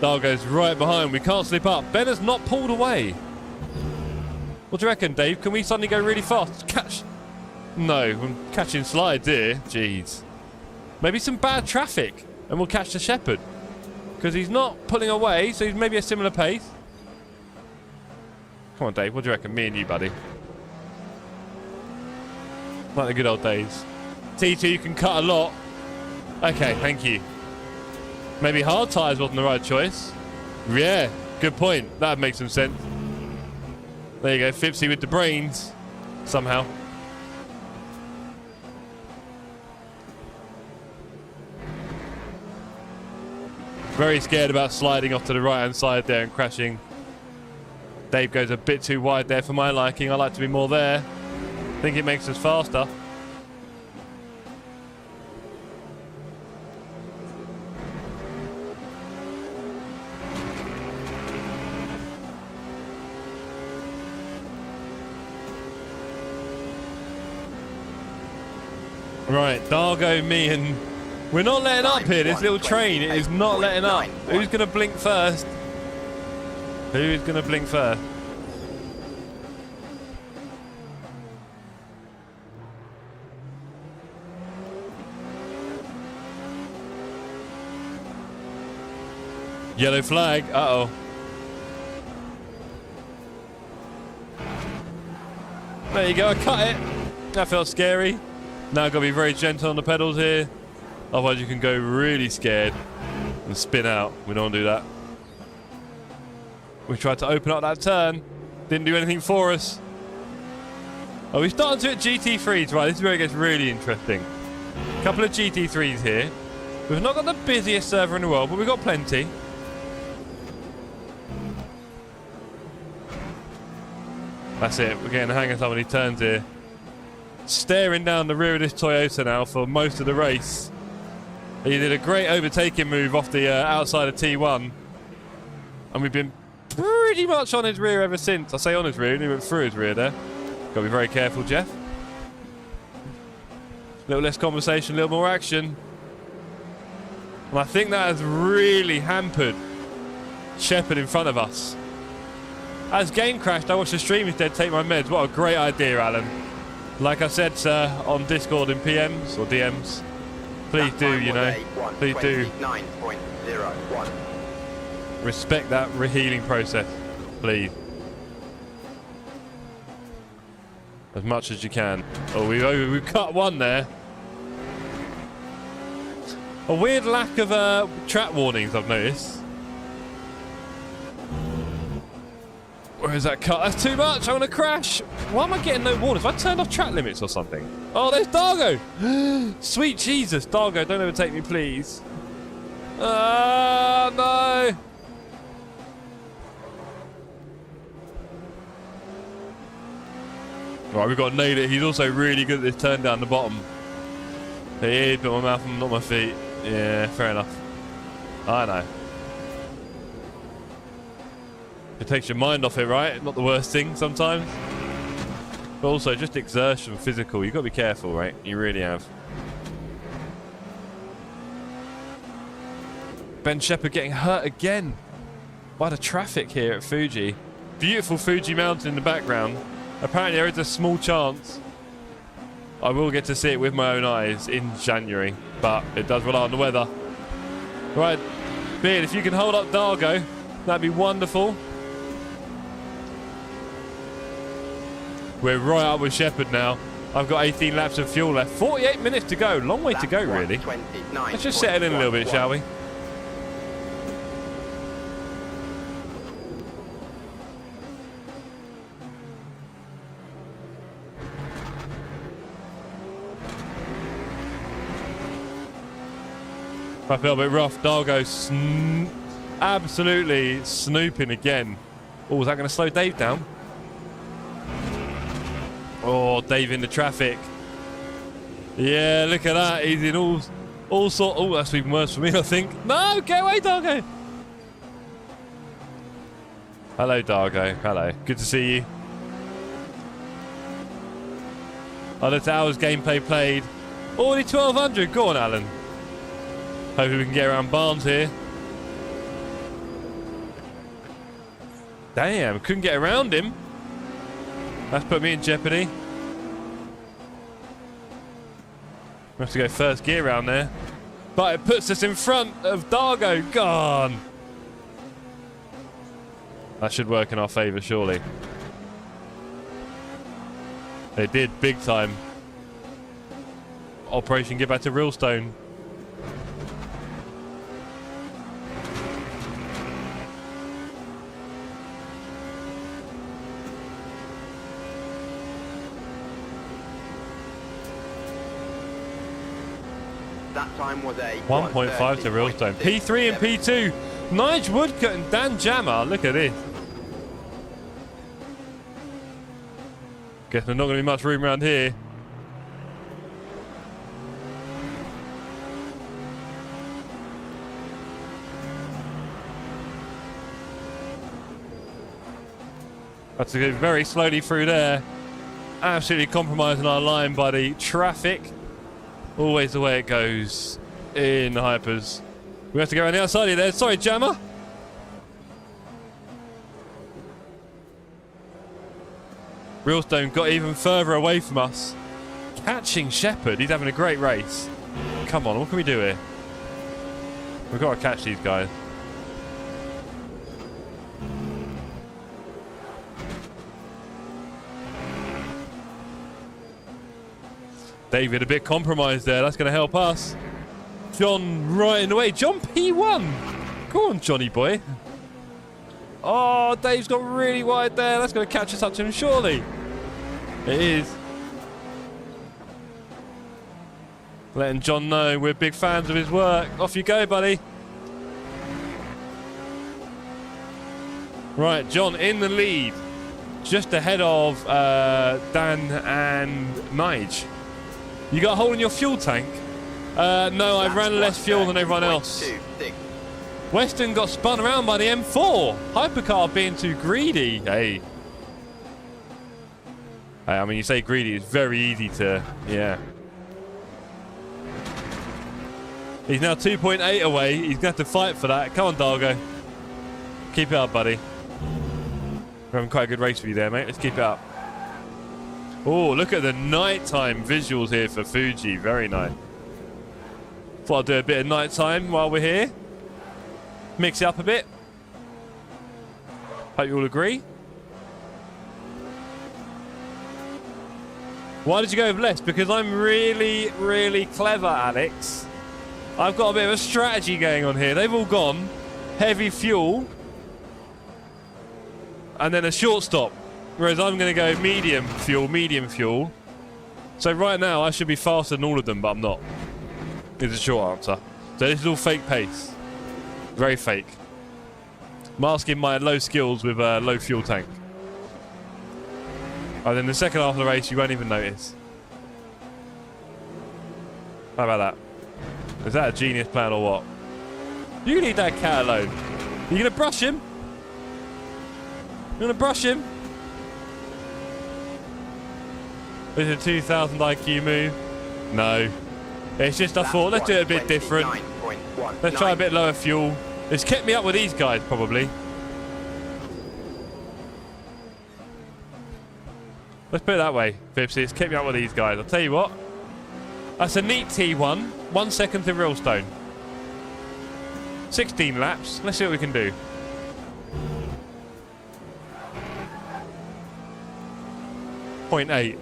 Dargo's right behind. We can't slip up. Ben has not pulled away. What do you reckon, Dave? Can we suddenly go really fast? Catch... No, I'm catching slides here. Jeez. Maybe some bad traffic and we'll catch the Shepherd. Because he's not pulling away, so he's maybe a similar pace. Come on, Dave. What do you reckon? Me and you, buddy. Like the good old days. T2, you can cut a lot. Okay, thank you. Maybe hard tyres wasn't the right choice. Yeah, good point. That makes some sense. There you go. Fipsy with the brains. Somehow. Very scared about sliding off to the right-hand side there and crashing. Dave goes a bit too wide there for my liking. I like to be more there. I think it makes us faster. Right, Dargo, me and... We're not letting up here. This little train is not letting up. Who's going to blink first? Who's going to blink first? Yellow flag. Uh-oh. There you go. I cut it. That felt scary. Now I've got to be very gentle on the pedals here. Otherwise you can go really scared and spin out. We don't want to do that. We tried to open up that turn. Didn't do anything for us. Oh, we're starting to hit GT3s. Right, this is where it gets really interesting. A couple of GT3s here. We've not got the busiest server in the world, but we've got plenty. That's it. We're getting the hang of some of these turns here. Staring down the rear of this Toyota now for most of the race. He did a great overtaking move off the outside of T1. And we've been pretty much on his rear ever since. I say on his rear, he went through his rear there. Got to be very careful, Jeff. A little less conversation, a little more action. And I think that has really hampered Shepherd in front of us. As game crashed, I watched the stream instead, take my meds. What a great idea, Alan. Like I said, sir, on Discord in PMs or DMs. Please do, you know. Please do. Respect that healing process, please. As much as you can. Oh, we've cut one there. A weird lack of track warnings, I've noticed. Where is that cut? That's too much. I'm going to crash. Why am I getting no warnings? Have I turned off track limits or something? Oh, there's Dargo. Sweet Jesus. Dargo, don't overtake me, please. No. Right, we've got to nail it. He's also really good at this turn down the bottom. He is, but my mouth, not my feet. Yeah, fair enough. I know. It takes your mind off it, right? Not the worst thing sometimes. But also just exertion, physical. You've got to be careful, right? You really have. Ben Shepherd getting hurt again by the traffic here at Fuji. Beautiful Fuji mountain in the background. Apparently there is a small chance I will get to see it with my own eyes in January. But it does rely on the weather. Right, Beard, if you can hold up Dargo, that'd be wonderful. We're right up with Shepherd now. I've got 18 laps of fuel left. 48 minutes to go. Long way to go, really. Let's just settle in a little bit, shall we? I feel a bit rough. Dargo absolutely snooping again. Oh, is that going to slow Dave down? Oh, Dave in the traffic. Yeah, look at that. He's in all sort. Oh, that's even worse for me, I think. No, get away, Dargo. Hello, Dargo. Hello. Good to see you. Other Towers gameplay played. Already 1200. Go on, Alan. Hopefully we can get around Barnes here. Damn, couldn't get around him. That's put me in jeopardy. We have to go first gear round there. But it puts us in front of Dargo. Gone. That should work in our favour, surely. They did, big time. Operation Get Back to Realstone. That time was a 1.5 to Realstone. P3 and P2. Nige Woodcut and Dan Jammer. Look at this. Guess there's not going to be much room around here. That's to go very slowly through there. Absolutely compromising our line by the traffic. Always the way it goes in the hypers. We have to go around the outside of there. Sorry, Jammer. Realstone got even further away from us. Catching Shepherd. He's having a great race. Come on, what can we do here? We've got to catch these guys. David a bit compromised there. That's going to help us. John right in the way. John P1. Go on, Johnny boy. Oh, Dave's got really wide there. That's going to catch us up to him, surely. It is. Letting John know we're big fans of his work. Off you go, buddy. Right, John in the lead. Just ahead of Dan and Nige. You got a hole in your fuel tank? No, I ran less fuel than everyone else. Weston got spun around by the M4. Hypercar being too greedy. Hey, I mean, you say greedy, it's very easy to, yeah. He's now 2.8 away. He's going to have to fight for that. Come on, Dargo. Keep it up, buddy. We're having quite a good race with you there, mate. Let's keep it up. Oh, look at the nighttime visuals here for Fuji. Very nice. Thought I'd do a bit of nighttime while we're here. Mix it up a bit. Hope you all agree. Why did you go with less? Because I'm really, really clever, Alex. I've got a bit of a strategy going on here. They've all gone heavy fuel and then a short stop. Whereas I'm going to go medium fuel. So right now I should be faster than all of them, but I'm not. Is a short answer. So this is all fake pace. Very fake. Masking my low skills with a low fuel tank. And then the second half of the race you won't even notice. How about that? Is that a genius plan or what? You leave that cat alone. You going to brush him? You going to brush him? Is it a 2000 IQ move? No. It's just I thought, let's do it a bit different. Let's try a bit lower fuel. It's kept me up with these guys, probably. Let's put it that way, Vipsy. It's kept me up with these guys. I'll tell you what. That's a neat T1. 1 second to Realstone. 16 laps. Let's see what we can do. .8.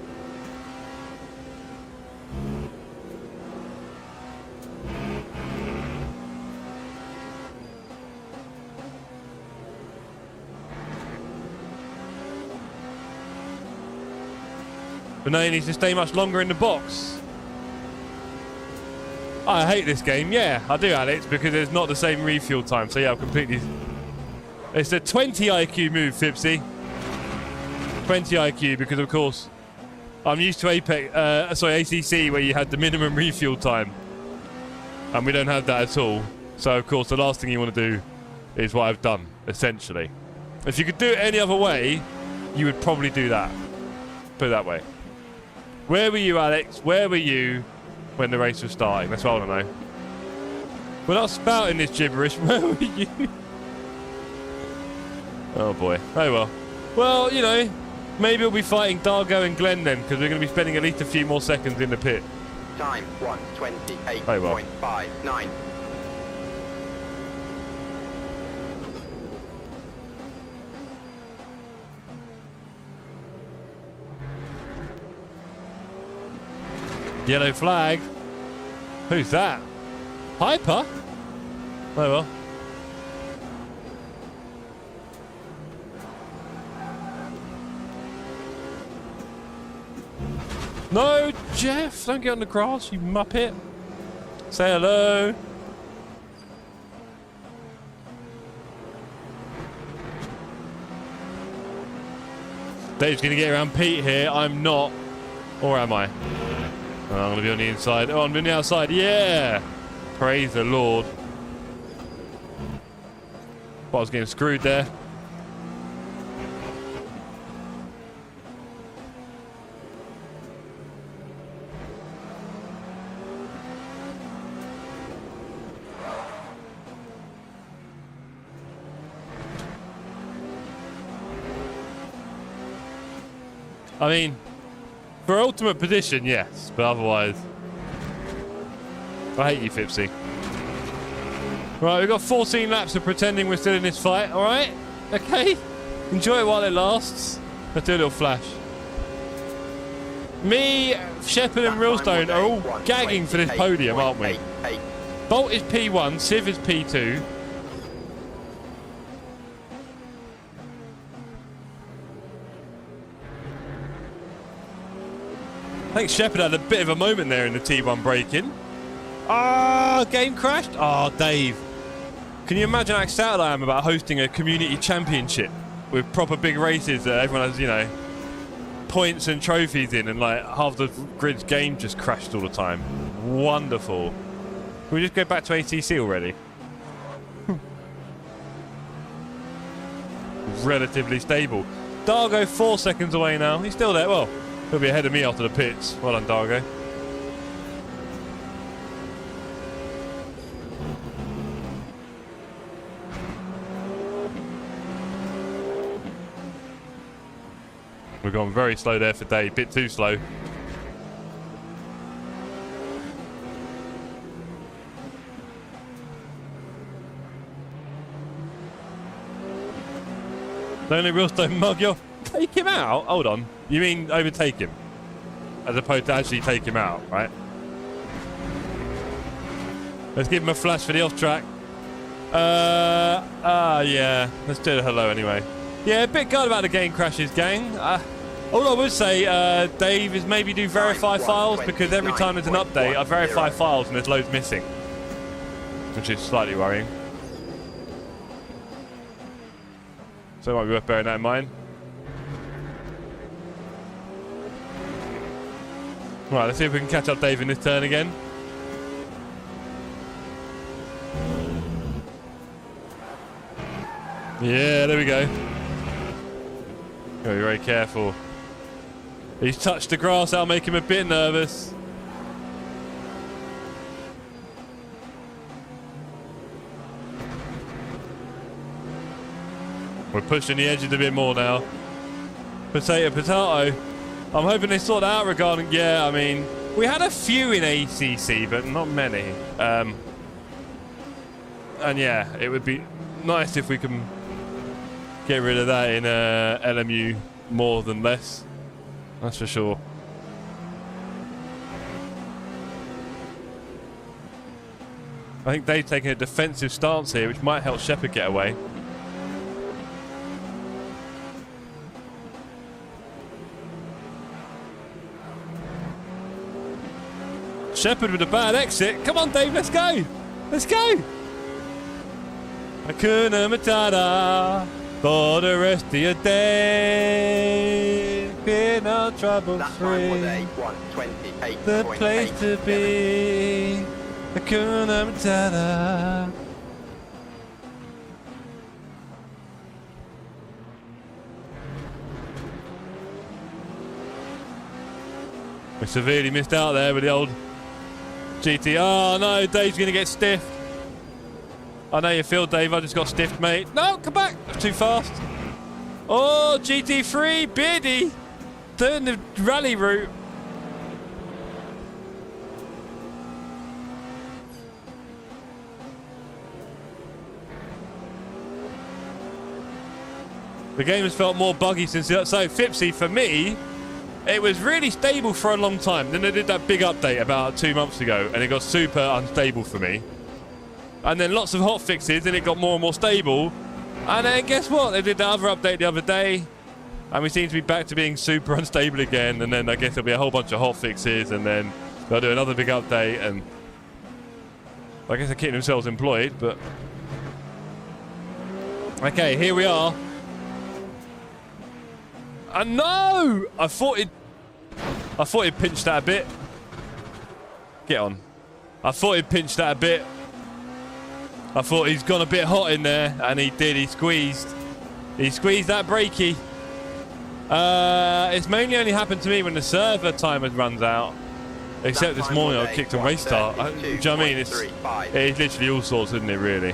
But now he needs to stay much longer in the box. I hate this game. Yeah, I do, Alex, because there's not the same refuel time. So yeah, I'm completely... It's a 20 IQ move, Fipsy. 20 IQ because, of course, I'm used to ACC where you had the minimum refuel time. And we don't have that at all. So, of course, the last thing you want to do is what I've done, essentially. If you could do it any other way, you would probably do that. Put it that way. Where were you, Alex? Where were you when the race was starting? That's what I want to know. We're not spouting this gibberish. Where were you? Oh, boy. Oh, well. Well, you know, maybe we'll be fighting Dargo and Glenn then, because we're going to be spending at least a few more seconds in the pit. Time 1:28.59. Oh, well. Yellow flag. Who's that? Piper? Oh well. No, Jeff! Don't get on the grass, you muppet. Say hello. Dave's going to get around Pete here. I'm not. Or am I? Oh, I'm going to be on the inside. Oh, I'm on the outside. Yeah! Praise the Lord. But I was getting screwed there. I mean, for ultimate position, yes, but otherwise, I hate you, Fipsy. Right, we've got 14 laps of pretending we're still in this fight, alright? Okay? Enjoy it while it lasts. Let's do a little flash. Me, Shepard and Realstone are all gagging for this podium, aren't we? Bolt is P1, Civ is P2. I think Shepard had a bit of a moment there in the T1 break-in. Ah, game crashed? Oh, Dave. Can you imagine how excited I am about hosting a community championship with proper big races that everyone has, you know, points and trophies in, and like half the grid's game just crashed all the time. Wonderful. Can we just go back to ACC already? Relatively stable. Dargo 4 seconds away now. He's still there. Well, he'll be ahead of me after the pits. Well done, Dargo. We've gone very slow there for Dave. Bit too slow. Don't let Realstone mug you. Take him out? Hold on. You mean overtake him? As opposed to actually take him out, right? Let's give him a flash for the off track. Yeah. Let's do a hello anyway. Yeah, a bit gutted about the game crashes, gang. All I would say, Dave, is maybe do verify files, because every time there's an update, I verify files and there's loads missing. Which is slightly worrying. So it might be worth bearing that in mind. Right, let's see if we can catch up Dave in this turn again. Yeah, there we go. Gotta be very careful. He's touched the grass, that'll make him a bit nervous. We're pushing the edges a bit more now. Potato. I'm hoping they sort that out regarding... Yeah, I mean, we had a few in ACC, but not many. And yeah, it would be nice if we can get rid of that in LMU more than less. That's for sure. I think Dave's taking a defensive stance here, which might help Shepard get away. Shepard with a bad exit. Come on, Dave, let's go. Let's go. Hakuna Matata for the rest of your day. Fear no trouble That time was free. a 1:28.8. The place to be. Hakuna Matata. We severely missed out there with the old GT. Oh no, Dave's gonna get stiffed. I know you feel, Dave. I just got stiffed, mate. No, come back. Too fast. Oh, GT3, Beardy. Doing the rally route. The game has felt more buggy since so Fipsy, for me, it was really stable for a long time. Then they did that big update about 2 months ago, and it got super unstable for me. And then lots of hot fixes, and it got more and more stable. And then guess what? They did the other update the other day, and we seem to be back to being super unstable again. And then I guess there'll be a whole bunch of hot fixes, and then they'll do another big update. And I guess they're keeping themselves employed, but okay, here we are. And no! I thought it pinched that a bit. Get on. I thought it pinched that a bit. I thought he's gone a bit hot in there, and he did. He squeezed that brakey. It's mainly only happened to me when the server timer runs out. Except this morning I kicked a race start. Do you know what I mean? It's literally all sorts, isn't it, really?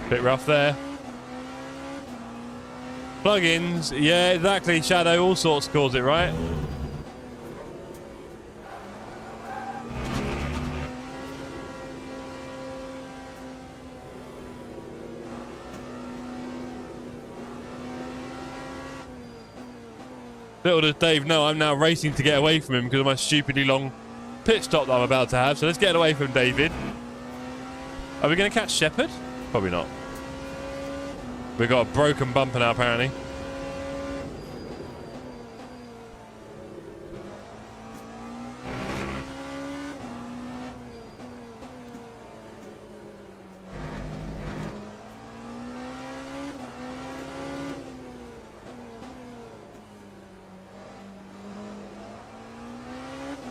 Bit rough there. Plugins, yeah, exactly. Shadow, all sorts cause it, right? Little does Dave know I'm now racing to get away from him because of my stupidly long pit stop that I'm about to have. So let's get away from David. Are we going to catch Shepherd? Probably not. We've got a broken bumper now, apparently.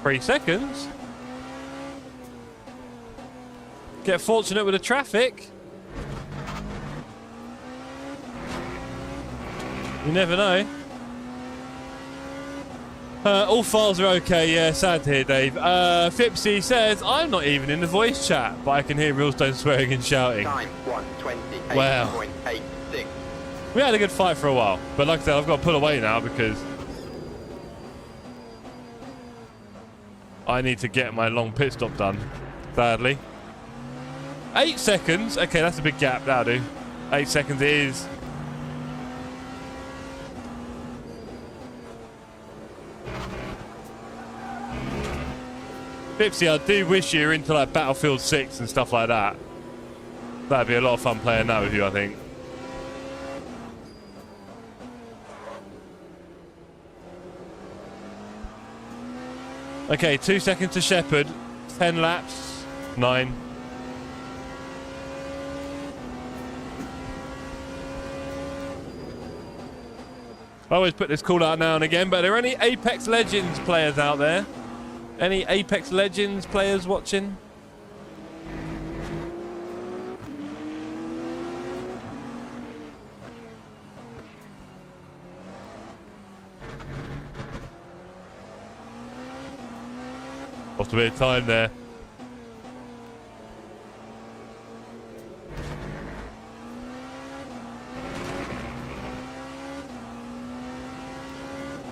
Three seconds. Get fortunate with the traffic. You never know. All files are okay, yeah, sad to hear, Dave. Fipsy says, I'm not even in the voice chat, but I can hear Realstone swearing and shouting. Time 1:28.86. Wow. We had a good fight for a while, but like I said, I've got to pull away now because I need to get my long pit stop done, sadly. 8 seconds. Okay, that's a big gap, that'll do. 8 seconds it is. Fipsy, I do wish you were into like Battlefield 6 and stuff like that. That'd be a lot of fun playing that with you, I think. Okay, 2 seconds to Shepherd. 10 laps. 9. I always put this call out now and again, but are there any Apex Legends players out there? Any Apex Legends players watching? Lost a bit of time there.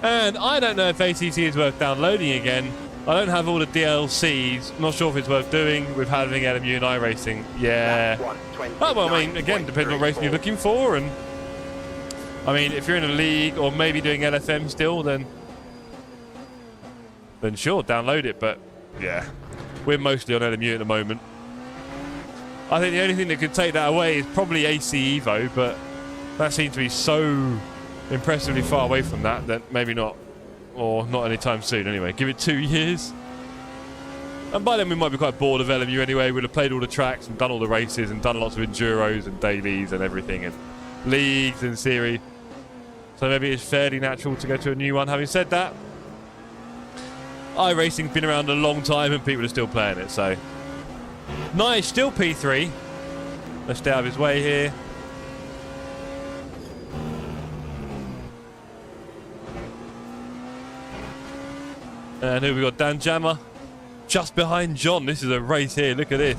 And I don't know if ACC is worth downloading again. I don't have all the DLCs. I'm not sure if it's worth doing with having LMU and iRacing. Yeah. Oh, well, I mean, again, depends on what racing you're looking for. And I mean, if you're in a league or maybe doing LFM still, then sure, download it. But yeah, we're mostly on LMU at the moment. I think the only thing that could take that away is probably AC Evo, but that seems to be so impressively far away from that maybe not. Or not anytime soon, anyway. Give it 2 years. And by then we might be quite bored of LMU anyway. We'll have played all the tracks and done all the races and done lots of enduros and dailies and everything and leagues and series. So maybe it's fairly natural to go to a new one. Having said that, iRacing's been around a long time and people are still playing it, so. Nice, still P3. Let's stay out of his way here. And here we got Dan Jammer. Just behind John. This is a race here. Look at this.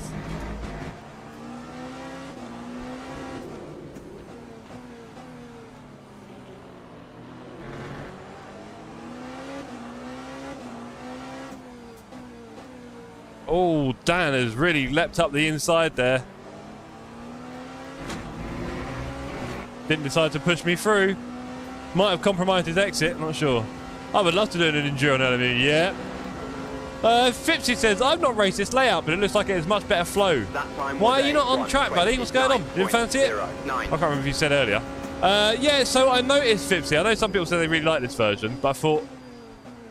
Oh, Dan has really leapt up the inside there. Didn't decide to push me through. Might have compromised his exit. Not sure. I would love to do an enduro on LMU. Yeah. Fipsy says, I've not raced this layout, but it looks like it has much better flow. Why are you not on track, buddy? What's going on? You didn't fancy it? I can't remember if you said earlier. Yeah, so I noticed, Fipsy, I know some people say they really like this version, but I thought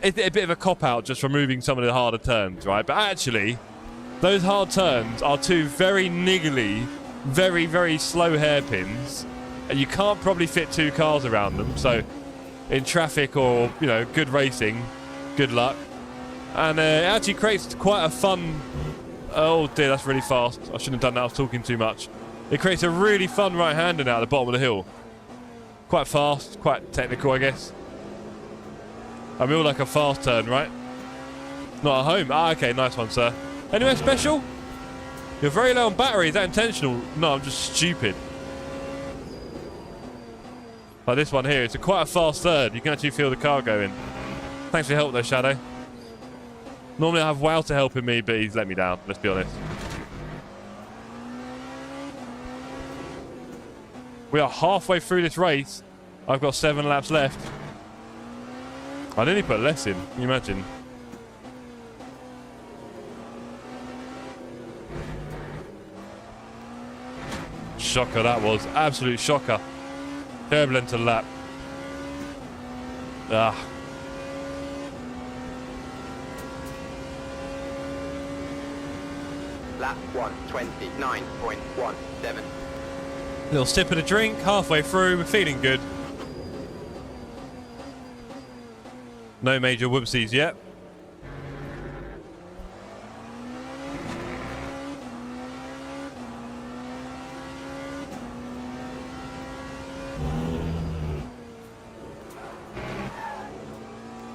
it's a bit of a cop-out just removing some of the harder turns, right? But actually, those hard turns are two very niggly, very, very slow hairpins, and you can't probably fit 2 cars around them, so in traffic or, you know, good racing, good luck. And it actually creates quite a fun... Oh dear, that's really fast. I shouldn't have done that, I was talking too much. It creates a really fun right-hander now at the bottom of the hill. Quite fast, quite technical, I guess. I mean, all like a fast turn, right? Not at home. Ah, okay, nice one, sir. Anywhere special? You're very low on battery, is that intentional? No, I'm just stupid. Like this one here, it's quite a fast third. You can actually feel the car going. Thanks for your help though, Shadow. Normally I have Wouter helping me, but he's let me down, let's be honest. We are halfway through this race. I've got 7 laps left. I nearly put less in, can you imagine? Shocker that was, absolute shocker. Terrible into lap. Ah. Lap 1:29.17. Little sip of a drink, halfway through, we're feeling good. No major whoopsies yet.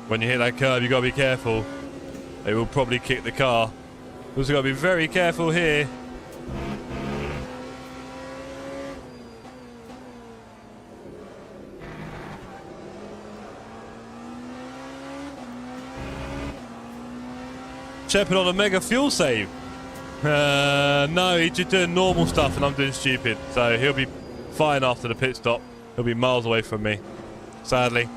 When you hit that curve, you got to be careful. They will probably kick the car. Also got to be very careful here. Shepard on a mega fuel save. No, he's just doing normal stuff and I'm doing stupid. So he'll be fine after the pit stop. He'll be miles away from me, sadly.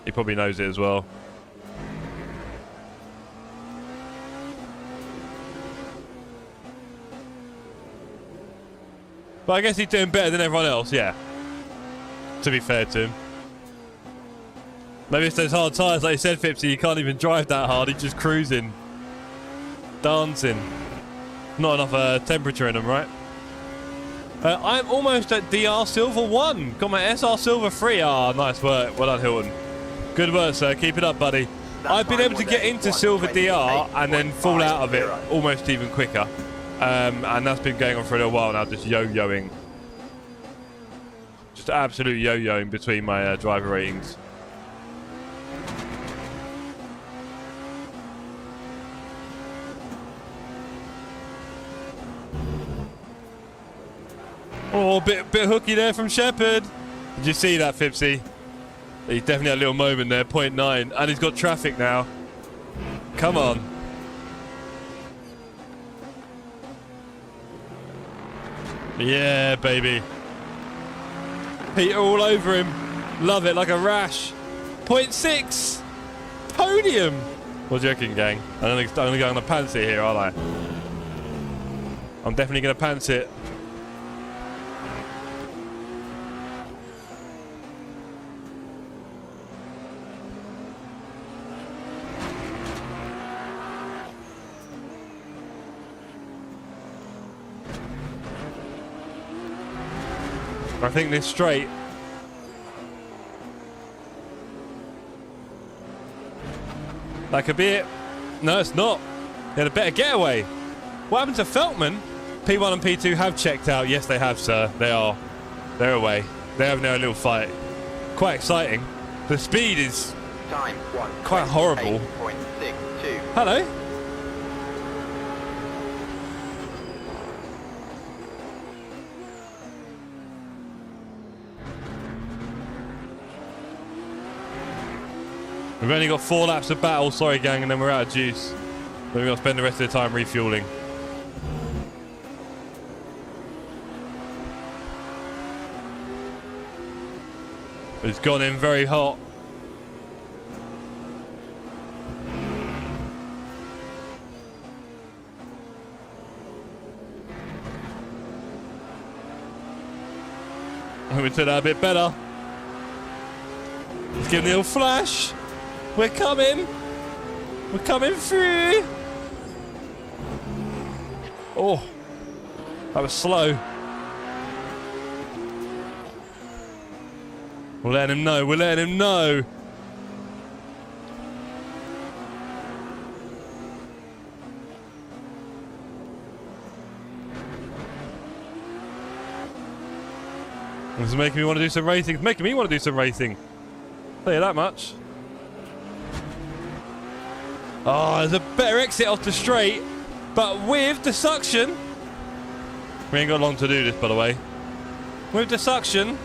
He probably knows it as well. But I guess he's doing better than everyone else, yeah. To be fair to him. Maybe it's those hard tyres, like you said, Fipsy, you can't even drive that hard, he's just cruising. Dancing. Not enough temperature in them, right? I'm almost at DR Silver 1. Got my SR Silver 3. Ah, nice work. Well done, Hilton. Good work, sir. Keep it up, buddy. I've been able to get into Silver DR and then fall out of it almost even quicker. And that's been going on for a little while now, just yo-yoing. Just absolute yo-yoing between my driver ratings. Oh, bit hooky there from Shepard. Did you see that, Fipsy? He's definitely had a little moment there, 0.9. And he's got traffic now. Come on. Yeah, baby. Peter all over him. Love it, like a rash. 0.6. Podium. What do you reckon, gang? I'm only going to pants it here, aren't I? I'm definitely going to pants it. I think this straight. That could be it. No, it's not. They had a better getaway. What happened to Feltman? P1 and P2 have checked out. Yes, they have, sir. They are. They're away. They're having their little fight. Quite exciting. The speed is Time quite horrible. 1:28.62. Hello. We've only got 4 laps of battle, sorry gang, and then we're out of juice. Then we've got to spend the rest of the time refueling. It's gone in very hot. We did that a bit better. Let's give him the little flash. We're coming. We're coming through. Oh, that was slow. We're letting him know. We're letting him know. This is making me want to do some racing. It's making me want to do some racing. Tell you that much. Oh, there's a better exit off the straight, but with the suction. We ain't got long to do this, by the way. With the suction.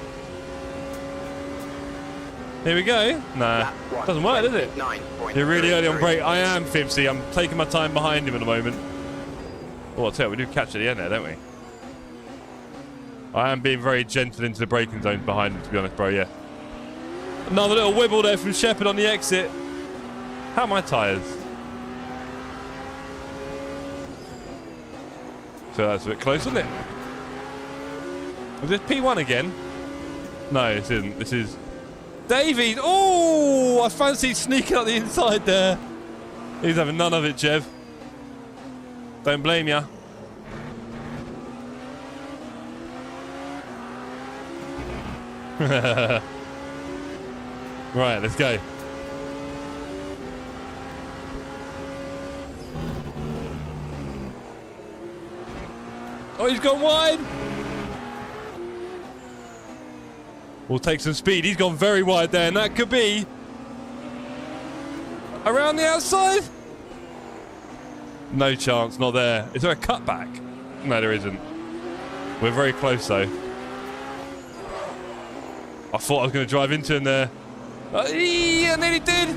Here we go. Nah, doesn't work, does it? You're really early on brake. I am, Fibsy. I'm taking my time behind him at the moment. Oh, I'll tell you, we do catch at the end there, don't we? I am being very gentle into the braking zones behind him, to be honest, bro, yeah. Another little wibble there from Shepherd on the exit. How are my tyres? So that's a bit close, isn't it? Is this P1 again? No, this isn't. This is Davies. Oh, I fancy sneaking up the inside there. He's having none of it, Jev. Don't blame ya. Right, let's go. Oh, he's gone wide. We'll take some speed. He's gone very wide there, and that could be around the outside. No chance, not there. Is there a cutback? No, there isn't. We're very close, though. I thought I was going to drive into him there. I nearly did.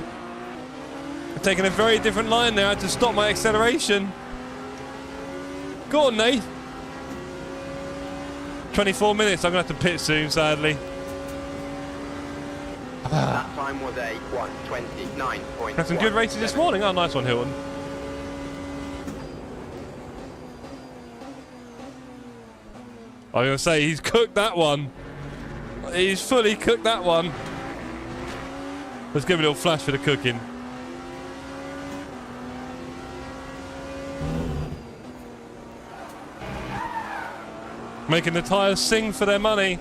I'm taking a very different line there. I had to stop my acceleration. Go on, Nate. 24 minutes. I'm going to have to pit soon, sadly. That time was a 1:29.1. Had some good races this morning. Oh, nice one, Hilton. I was going to say, he's cooked that one. He's fully cooked that one. Let's give him a little flash for the cooking. Making the tyres sing for their money.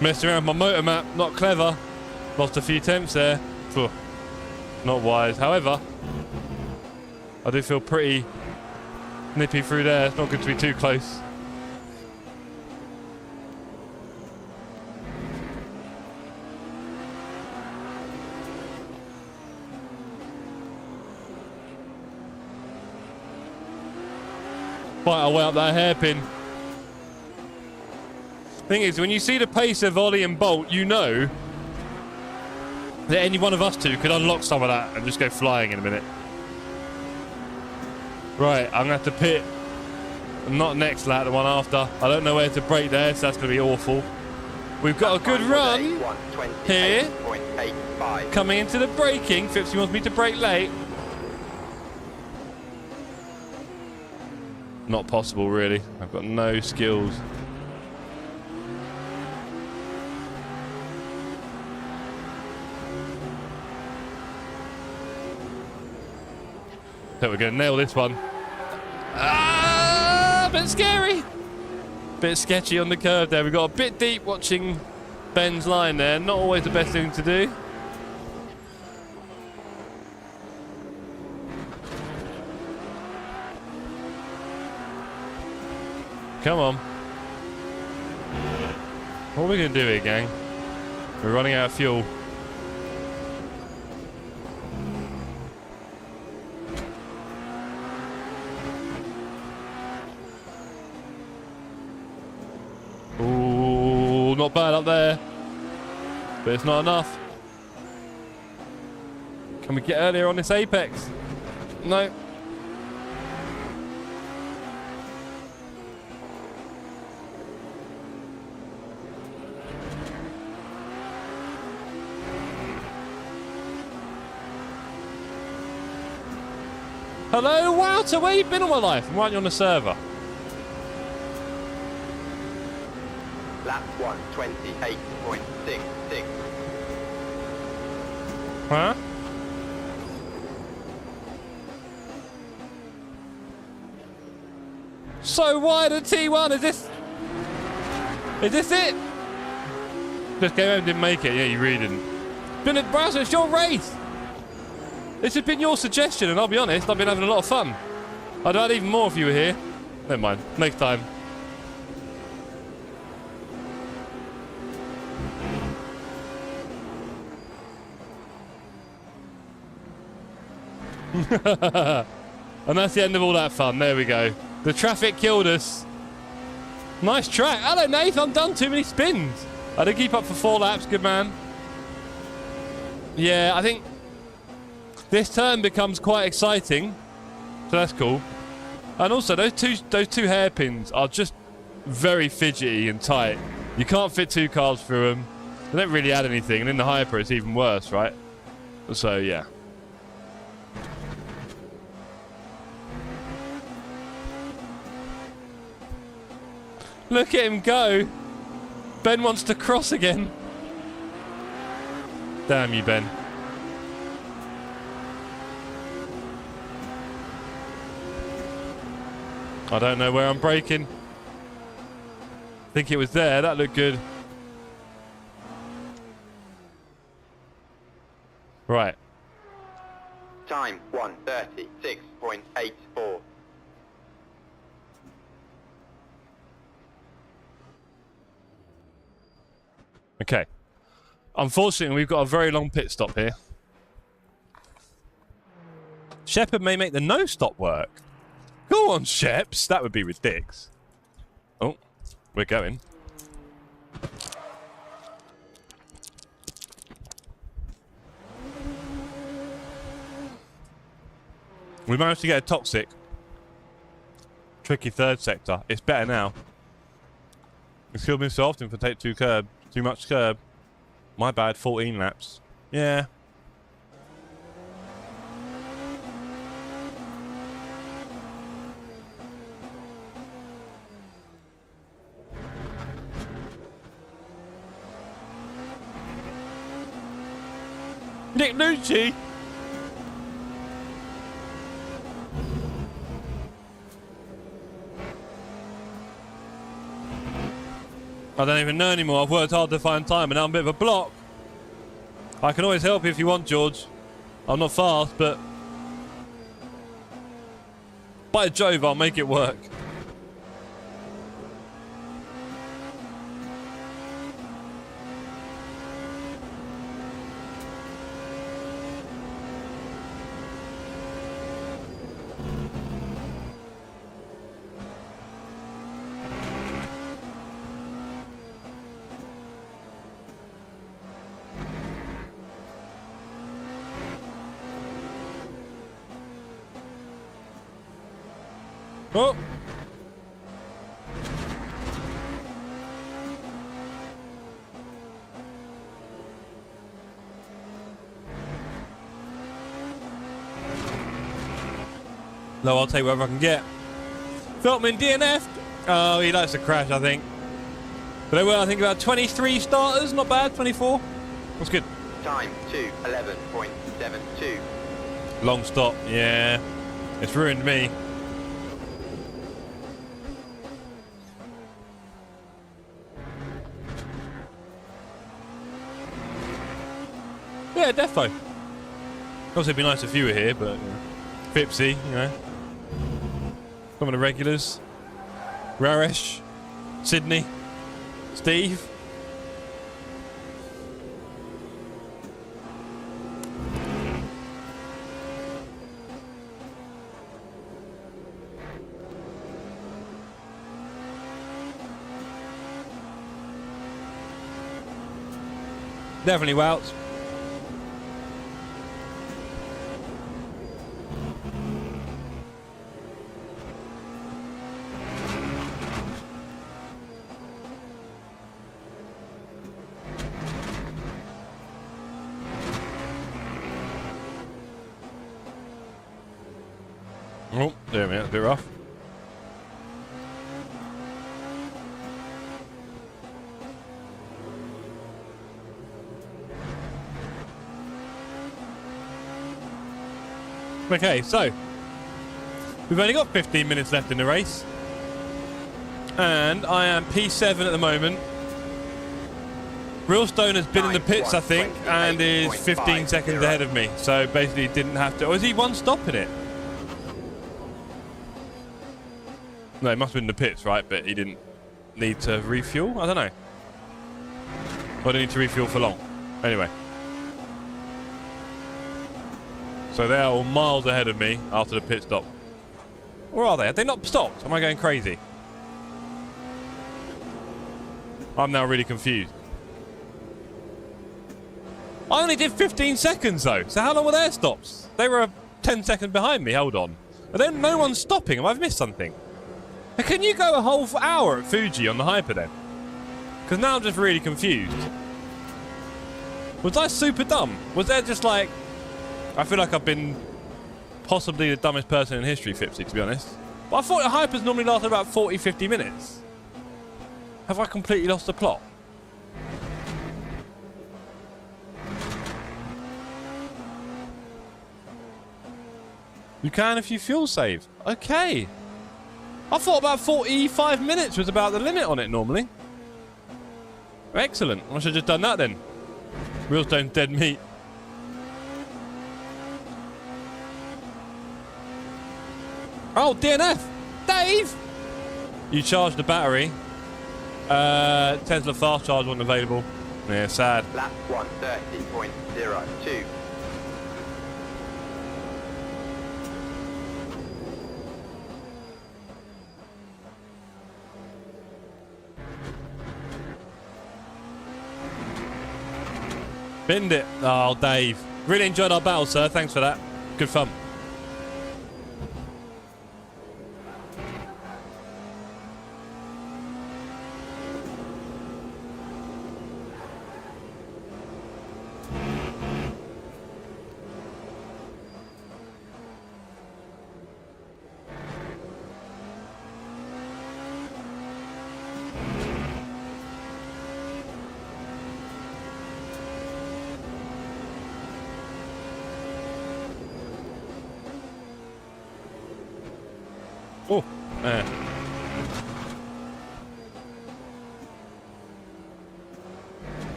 Messed around with my motor map, not clever. Lost a few temps there. Phew. Not wise. However, I do feel pretty nippy through there. It's not good to be too close. Fight our way up that hairpin. Thing is, when you see the pace of Ollie and Bolt, you know that any one of us two could unlock some of that and just go flying in a minute. Right, I'm going to have to pit. Not next lap, the one after. I don't know where to brake there, so that's going to be awful. We've got a good run here. Coming into the braking. Fipsy wants me to brake late. Not possible, really. I've got no skills. think we're going to nail this one. Ah, a bit scary. Bit sketchy on the curve there. We got a bit deep watching Ben's line there. Not always the best thing to do. Come on. What are we going to do here, gang? We're running out of fuel. Ooh, not bad up there. But it's not enough. Can we get earlier on this apex? No. Hello, Wouter, where you been all my life? I'm right on the server. Lap 128.66. Huh? So wide a T1, is this it? This game over didn't make it, yeah, you really didn't. Been a browser, it's your race. This has been your suggestion, and I'll be honest, I've been having a lot of fun. I'd add even more if you were here. Never mind, next time. And that's the end of all that fun. There we go. The traffic killed us. Nice track. Hello, Nath. I'm done. Too many spins. I did keep up for 4 laps. Good man. Yeah, I think this turn becomes quite exciting. So that's cool. And also, those two hairpins are just very fidgety and tight. You can't fit 2 cars through them. They don't really add anything. And in the Hyper, it's even worse, right? So, yeah. Look at him go. Ben wants to cross again. Damn you, Ben. I don't know where I'm braking. I think it was there. That looked good. Right. Time 1:36.84. Okay. Unfortunately, we've got a very long pit stop here. Shepard may make the no stop work. Go on, Sheps. That would be ridiculous. Oh, we're going. We managed to get a toxic. Tricky third sector. It's better now. It's killed me so often for take 2 curb. Too much curb. My bad, 14 laps. Yeah. Nick Nucci. I don't even know anymore. I've worked hard to find time and now I'm a bit of a block. I can always help you if you want, George. I'm not fast, but by Jove, I'll make it work. Oh! No, I'll take whatever I can get. Feltman DNF. Oh, he likes to crash, I think. But there were, I think, about 23 starters. Not bad. 24. That's good. Time 2:11.72. Long stop. Yeah. It's ruined me. Yeah, defo. Obviously, it'd be nice if you were here, but Fipsy, you know. Some of the regulars. Raresh, Sydney, Steve. Definitely Wout. Oh, there we go, a bit rough. Okay, so we've only got 15 minutes left in the race, and I am P7 at the moment. Realstone has been in the pits, I think, and is 15 seconds ahead of me, so basically didn't have to. Or is he one stop in it? No, he must have been in the pits, right? But he didn't need to refuel? I don't know. Or didn't need to refuel for long. Anyway. So they're all miles ahead of me after the pit stop. Or are they? Have they not stopped? Am I going crazy? I'm now really confused. I only did 15 seconds though. So how long were their stops? They were 10 seconds behind me. Hold on. But then no one's stopping. Have I missed something? Can you go a whole hour at Fuji on the Hyper then? Because now I'm just really confused. Was I super dumb? Was there just like... I feel like I've been possibly the dumbest person in history, Fipsy, to be honest. But I thought the Hypers normally lasted about 40, 50 minutes. Have I completely lost the plot? You can if you fuel save. Okay. I thought about 45 minutes was about the limit on it normally. Excellent. I should have just done that then. Wheelstone's dead meat. Oh, DNF! Dave! You charged the battery. Tesla fast charge wasn't available. Yeah, sad. Lap 130.02. Binned it. Oh, Dave. Really enjoyed our battle, sir. Thanks for that. Good fun. Oh, man.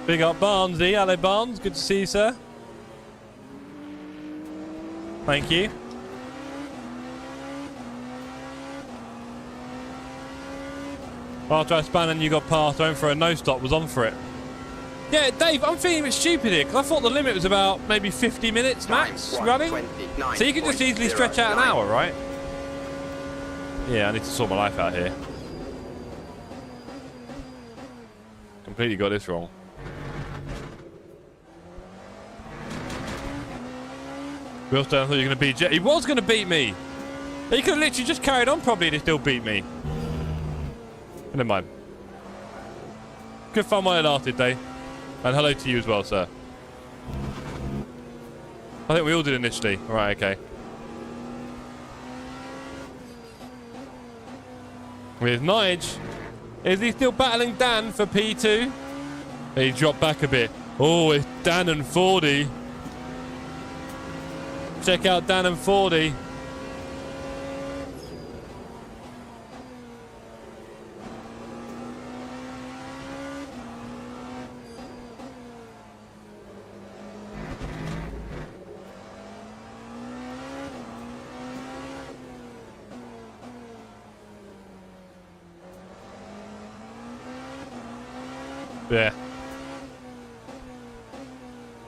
Big up Barnesy. Hello, Barnes. Good to see you, sir. Thank you. After I spun and you got past, I went for a no-stop, was on for it. Yeah, Dave, I'm feeling a bit stupid here, because I thought the limit was about maybe 50 minutes max running. So you can just easily stretch out an hour, right? Yeah, I need to sort my life out here. Completely got this wrong. Wheelstone, I thought you were going to beat Jet. He was going to beat me. He could have literally just carried on probably to still beat me. Never mind. Good fun while it lasted, Dave. And hello to you as well, sir. I think we all did initially. Right, okay. with Nige. Is he still battling Dan for P2? He dropped back a bit. Oh, it's Dan and 40. Check out Dan and 40. Yeah.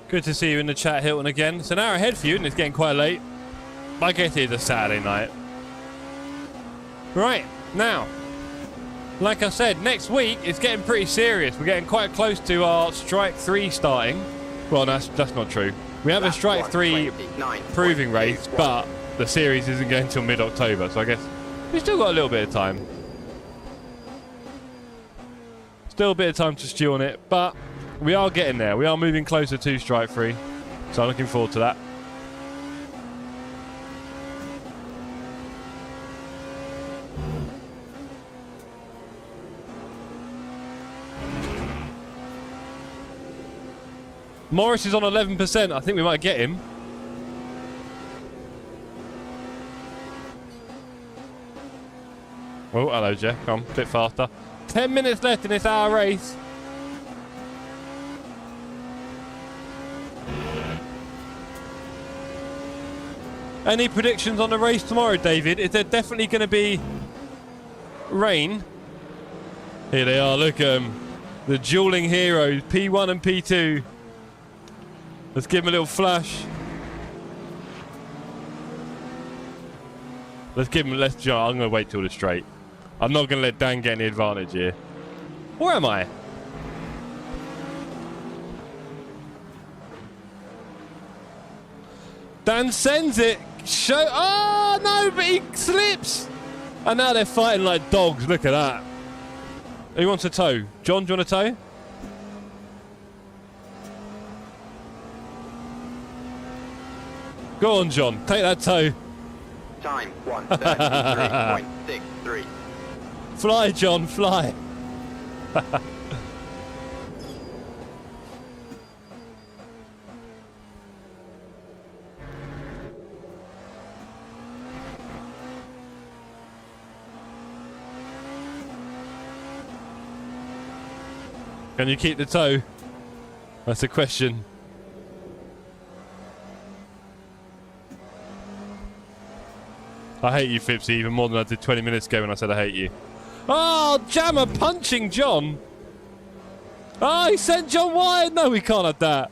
Good to see you in the chat, Hilton, again. It's an hour ahead for you, and it's getting quite late. I guess it's a Saturday night. Right, now, like I said, next week it's getting pretty serious. We're getting quite close to our Strike 3 starting. Well, that's not true. We have a Strike 3 proving race, but the series isn't going until mid-October, so I guess we've still got a little bit of time. Still a bit of time to stew on it, but we are getting there. We are moving closer to Strike 3, so I'm looking forward to that. Morris is on 11%. I think we might get him. Oh, hello, Jeff. Come on, a bit faster. 10 minutes left in this hour race. Any predictions on the race tomorrow, David? Is there definitely going to be rain? Here they are. Look at them. The dueling heroes, P1 and P2. Let's give them a little flash. I'm going to wait till the straight. I'm not going to let Dan get any advantage here. Where am I? Dan sends it. Oh, no, but he slips. And now they're fighting like dogs. Look at that. Who wants a tow? John, do you want a tow? Go on, John. Take that tow. Time 1:33.63. Fly, John, fly. Can you keep the tow? That's a question. I hate you, Fipsy, even more than I did 20 minutes ago when I said I hate you. Oh, Jammer punching John. Oh, he sent John wide. No, we can't have that.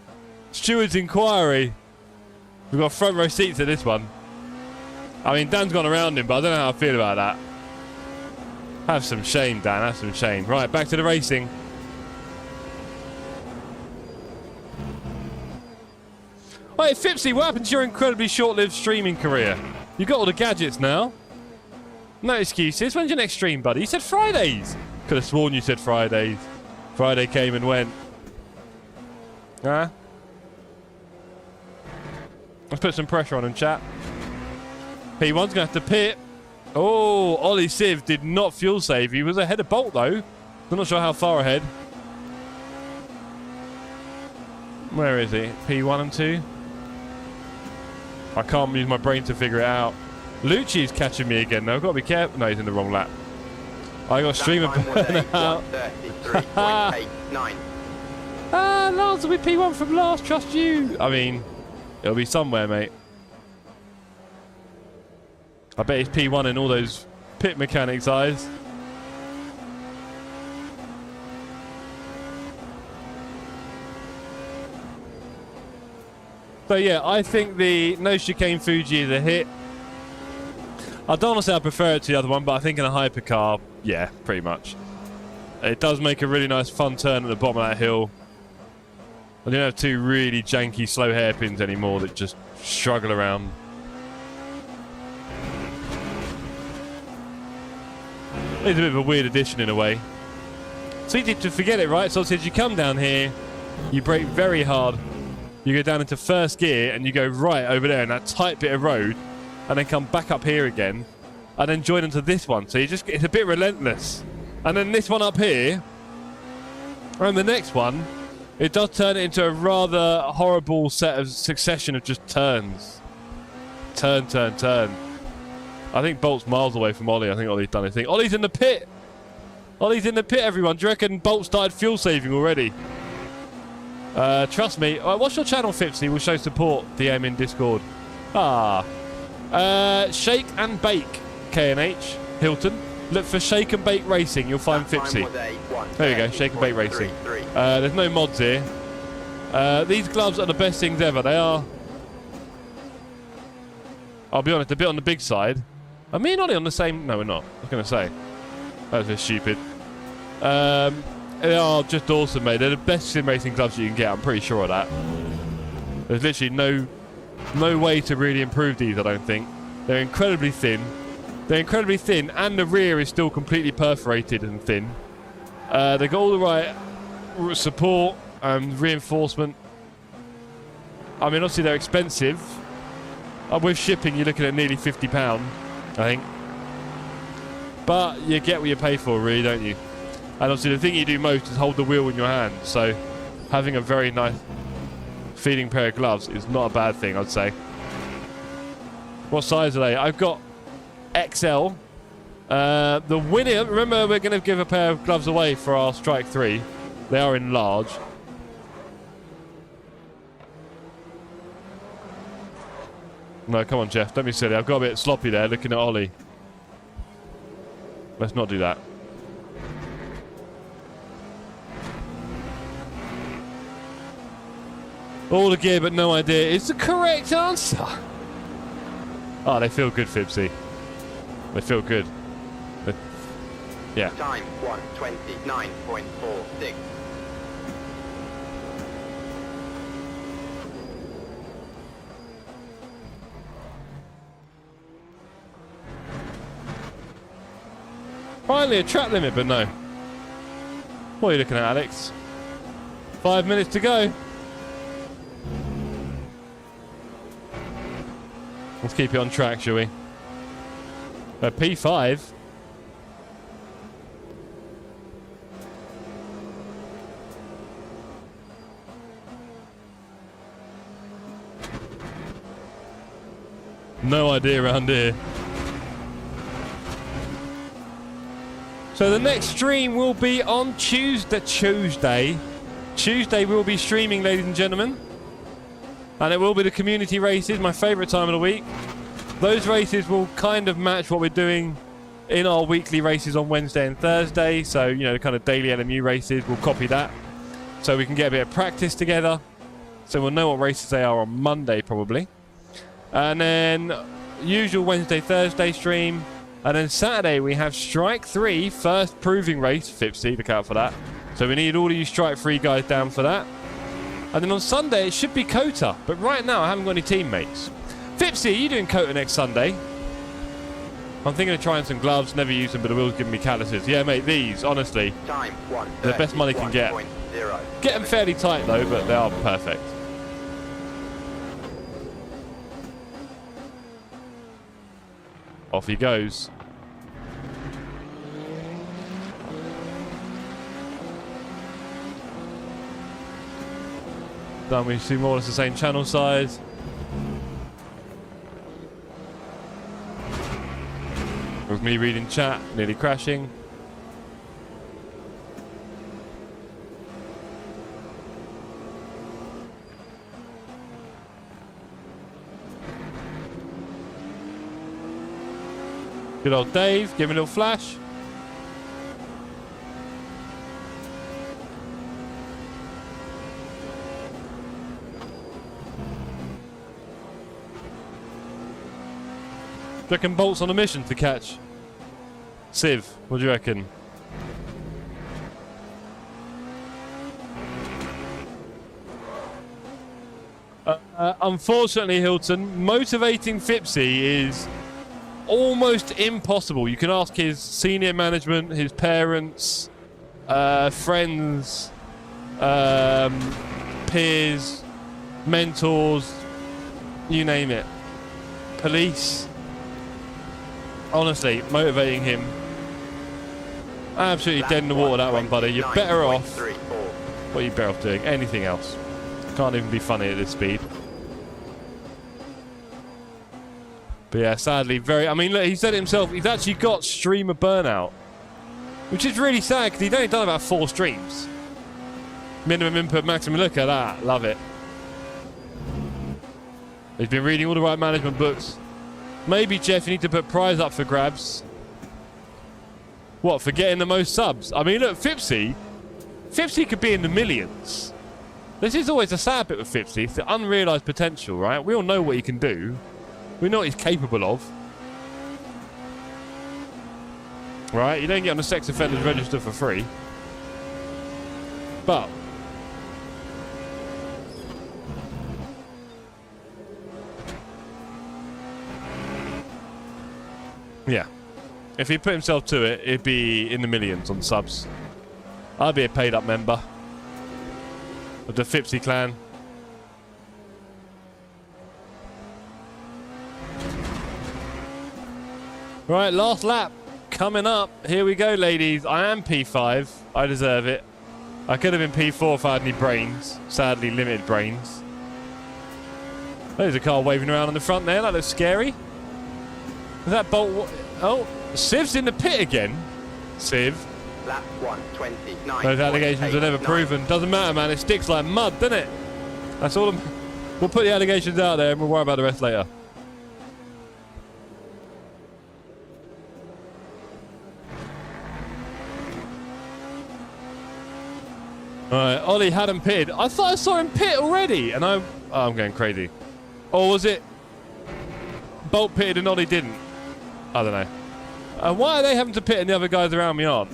Steward's inquiry. We've got front row seats at this one. I mean, Dan's gone around him, but I don't know how I feel about that. Have some shame, Dan. Have some shame. Right, back to the racing. Wait, Fipsy, what happened to your incredibly short-lived streaming career? You got all the gadgets now. No excuses. When's your next stream, buddy? You said Fridays. Could have sworn you said Fridays. Friday came and went. Huh? Let's put some pressure on him, chat. P1's going to have to pit. Oh, Ollie Civ did not fuel save. He was ahead of Bolt, though. I'm not sure how far ahead. Where is he? P1 and 2? I can't use my brain to figure it out. Lucci's catching me again, though. I've got to be careful. No, he's in the wrong lap. I got streamer burnout. Lance will be P1 from last. Trust you. I mean, it'll be somewhere, mate. I bet he's P1 in all those pit mechanics' eyes. So yeah, I think the no chicane Fuji is a hit. I don't want to say I prefer it to the other one, but I think in a hypercar, yeah, pretty much. It does make a really nice fun turn at the bottom of that hill. I don't have two really janky slow hairpins anymore that just struggle around. It's a bit of a weird addition in a way. It's easy to forget it, right? So as you come down here, you brake very hard. You go down into first gear and you go right over there in that tight bit of road and then come back up here again. and then join into this one. So it's a bit relentless. And then this one up here, and the next one, it does turn it into a rather horrible succession of just turns. Turn, turn, turn. I think Bolt's miles away from Ollie. I think Ollie's done his thing. Ollie's in the pit. Ollie's in the pit, everyone. Do you reckon Bolt started fuel saving already? Trust me. What's your channel, Fipsy? We'll show support. DM in Discord. Shake and Bake, K&H, Hilton. Look for Shake and Bake Racing. You'll find Fipsy. There you go, Shake and Bake Racing. There's no mods here. These gloves are the best things ever. They are, I'll be honest, a bit on the big side. Are me and Ollie on the same? No, we're not. I was going to say. That was just stupid. They are just awesome, mate. They're the best sim racing gloves you can get. I'm pretty sure of that. There's literally no way to really improve these, I don't think. They're incredibly thin. They're incredibly thin, and the rear is still completely perforated and thin. They've got all the right support and reinforcement. I mean, obviously they're expensive. With shipping, you're looking at nearly £50, I think. But you get what you pay for, really, don't you? And obviously the thing you do most is hold the wheel in your hand. So having a very nice feeling pair of gloves is not a bad thing, I'd say. What size are they? I've got XL. The winner, remember we're going to give a pair of gloves away for our Strike 3. They are in large. No, come on, Jeff. Don't be silly. I've got a bit sloppy there looking at Ollie. Let's not do that. All the gear but no idea is the correct answer. Oh, they feel good, Fibsy. They feel good. Yeah. Time 1:29.46. Finally a track limit, but no. What are you looking at, Alex? 5 minutes to go. Let's keep it on track, shall we? P5. No idea around here. So the next stream will be on Tuesday. Tuesday we'll be streaming, ladies and gentlemen. And it will be the community races, my favourite time of the week. Those races will kind of match what we're doing in our weekly races on Wednesday and Thursday. So, you know, the kind of daily LMU races, we'll copy that. So we can get a bit of practice together. So we'll know what races they are on Monday, probably. And then usual Wednesday, Thursday stream. And then Saturday we have Strike 3, first proving race. Fipsy, look out for that. So we need all of you Strike 3 guys down for that. And then on Sunday it should be Kota. But right now I haven't got any teammates. Fipsy, are you doing Kota next Sunday? I'm thinking of trying some gloves, never use them, but the wheel's giving me calluses. Yeah, mate, these, honestly, Time the best money can get. 1:30. Get them fairly tight though, but they are perfect. Off he goes. Done, we see more or less the same channel size. With me reading chat, nearly crashing. Good old Dave, give me a little flash. Do you reckon Bolt's on a mission to catch Civ? What do you reckon? Unfortunately, Hilton, motivating Fipsy is almost impossible. You can ask his senior management, his parents, friends, peers, mentors, you name it. Police. Honestly, motivating him. Absolutely dead in the water, that one, buddy. You're better off. What are you better off doing? Anything else. Can't even be funny at this speed. But yeah, sadly, I mean, look, he said it himself. He's actually got streamer burnout. Which is really sad, because he'd only done about 4 streams. Minimum input, maximum. Look at that. Love it. He's been reading all the right management books. Maybe, Jeff, you need to put prize up for grabs. What, for getting the most subs? I mean, look, Fipsy could be in the millions. This is always a sad bit with Fipsy. It's the unrealised potential, right? We all know what he can do. We know what he's capable of. Right? You don't get on the sex offenders register for free. But yeah. If he put himself to it, it'd be in the millions on subs. I'd be a paid up member of the Fipsy clan. Right, last lap coming up. Here we go, ladies. I am P5. I deserve it. I could have been P4 if I had any brains. Sadly, limited brains. There's a car waving around on the front there. That looks scary. Is that Bolt? Oh, Siv's in the pit again. Siv. Lap 129. Those allegations are never proven. Doesn't matter, man. It sticks like mud, doesn't it? That's all. We'll put the allegations out there and we'll worry about the rest later. Alright, Ollie hadn't pitted. I thought I saw him pit already, and I'm going crazy. Or was it Bolt pitted and Ollie didn't? I don't know. Why are they having to pit and the other guys around me aren't?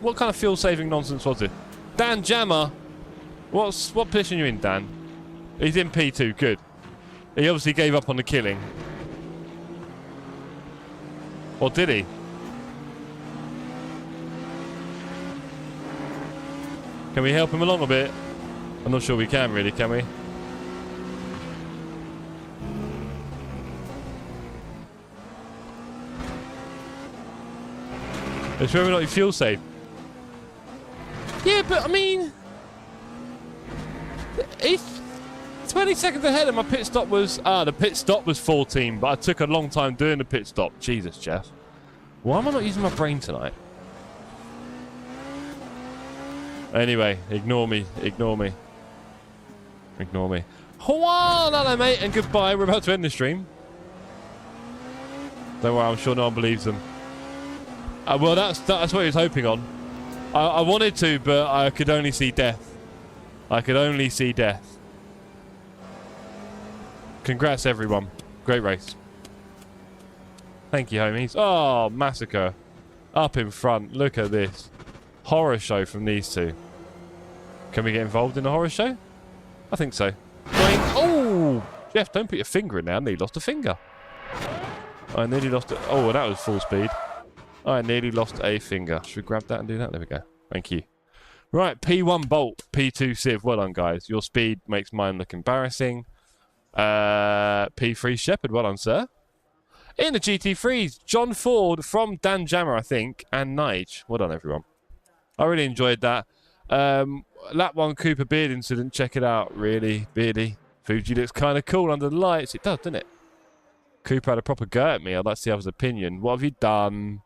What kind of fuel-saving nonsense was it? Dan Jammer, what position are you in, Dan? He's in P2, good. He obviously gave up on the killing. Or did he? Can we help him along a bit? I'm not sure we can really, can we? It's whether or not you fuel safe. Yeah, but I mean, if 20 seconds ahead and my pit stop was the pit stop was 14, but I took a long time doing the pit stop. Jesus, Jeff. Why am I not using my brain tonight? Anyway, ignore me, ignore me. Ignore me. Hello, mate, and goodbye. We're about to end the stream. Don't worry, I'm sure no one believes them. Well, that's what he was hoping on. I wanted to, but I could only see death. I could only see death. Congrats, everyone. Great race. Thank you, homies. Oh, massacre. Up in front. Look at this. Horror show from these two. Can we get involved in the horror show? I think so. Oh! Jeff, don't put your finger in there. I nearly lost a finger. I nearly lost it. Oh, that was full speed. I nearly lost a finger. Should we grab that and do that? There we go. Thank you. Right, P1 Bolt, P2 Civ. Well done, guys. Your speed makes mine look embarrassing. P3 Shepherd. Well done, sir. In the GT3s, John Ford from Dan Jammer, I think, and Nige. Well done, everyone. I really enjoyed that. Lap 1 Cooper beard incident. Check it out. Really, beardy. Fuji looks kind of cool under the lights. It does, doesn't it? Cooper had a proper go at me. I'd like to see his opinion. What have you done?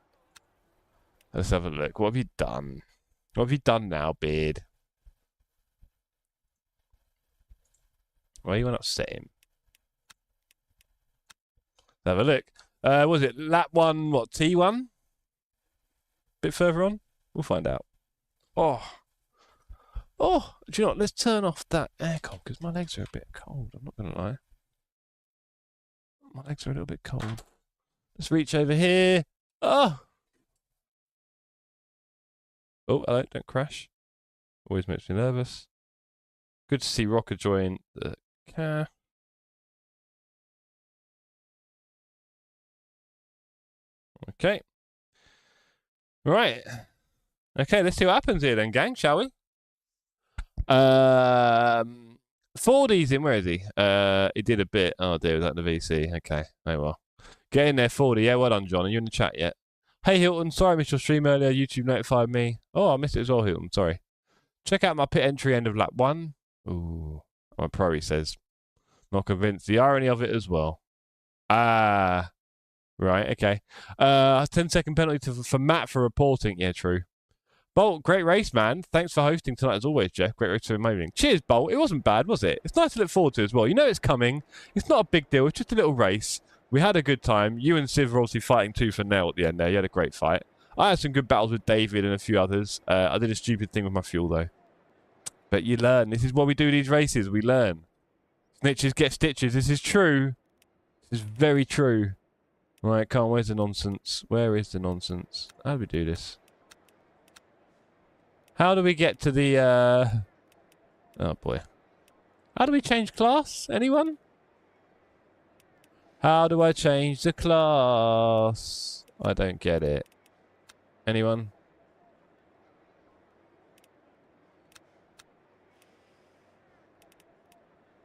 Let's have a look. What have you done? What have you done now, beard? Why are you not upset him? Let's have a look. Was it lap 1, what, T1? Bit further on? We'll find out. Oh, do you know what? Let's turn off that aircon because my legs are a bit cold. I'm not going to lie. My legs are a little bit cold. Let's reach over here. Oh, hello. Don't crash. Always makes me nervous. Good to see Rocker join the car. Okay. Right. Okay, let's see what happens here then, gang, shall we? 4D's in, where is he? He did a bit. Oh dear, was that the VC? Okay, oh well. Get in there, 40. Yeah, well done, John. Are you in the chat yet? Hey, Hilton. Sorry I missed your stream earlier. YouTube notified me. Oh, I missed it as well, Hilton. Sorry. Check out my pit entry end of lap 1. Ooh. My pro, he says. Not convinced. The irony of it as well. Ah. Right, okay. 10-second penalty for Matt for reporting. Yeah, true. Bolt, great race, man. Thanks for hosting tonight as always, Jeff. Great race for the Cheers, Bolt. It wasn't bad, was it? It's nice to look forward to as well. You know it's coming. It's not a big deal. It's just a little race. We had a good time. You and Siv were obviously fighting tooth and nail at the end there. You had a great fight. I had some good battles with David and a few others. I did a stupid thing with my fuel, though. But you learn. This is why we do these races. We learn. Snitches get stitches. This is true. This is very true. Right, come on. Where's the nonsense? Where is the nonsense? How do we do this? How do we get to the, Oh, boy. How do we change class? Anyone? How do I change the class? I don't get it. Anyone?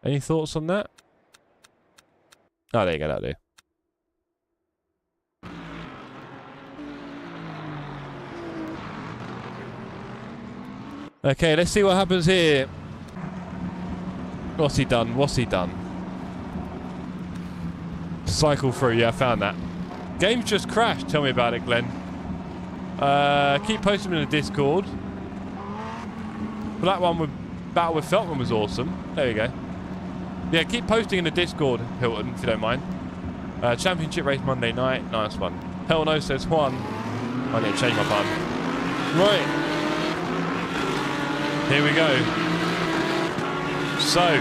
Any thoughts on that? Oh, there you go, that'll do. Okay, let's see what happens here. What's he done? What's he done? Cycle through. Yeah, I found that. Game's just crashed. Tell me about it, Glenn. Keep posting them in the Discord. But that one with Battle with Feltman was awesome. There you go. Yeah, keep posting in the Discord, Hilton, if you don't mind. Championship race Monday night. Nice one. Hell no says Juan. I need to change my button. Right. Here we go. So,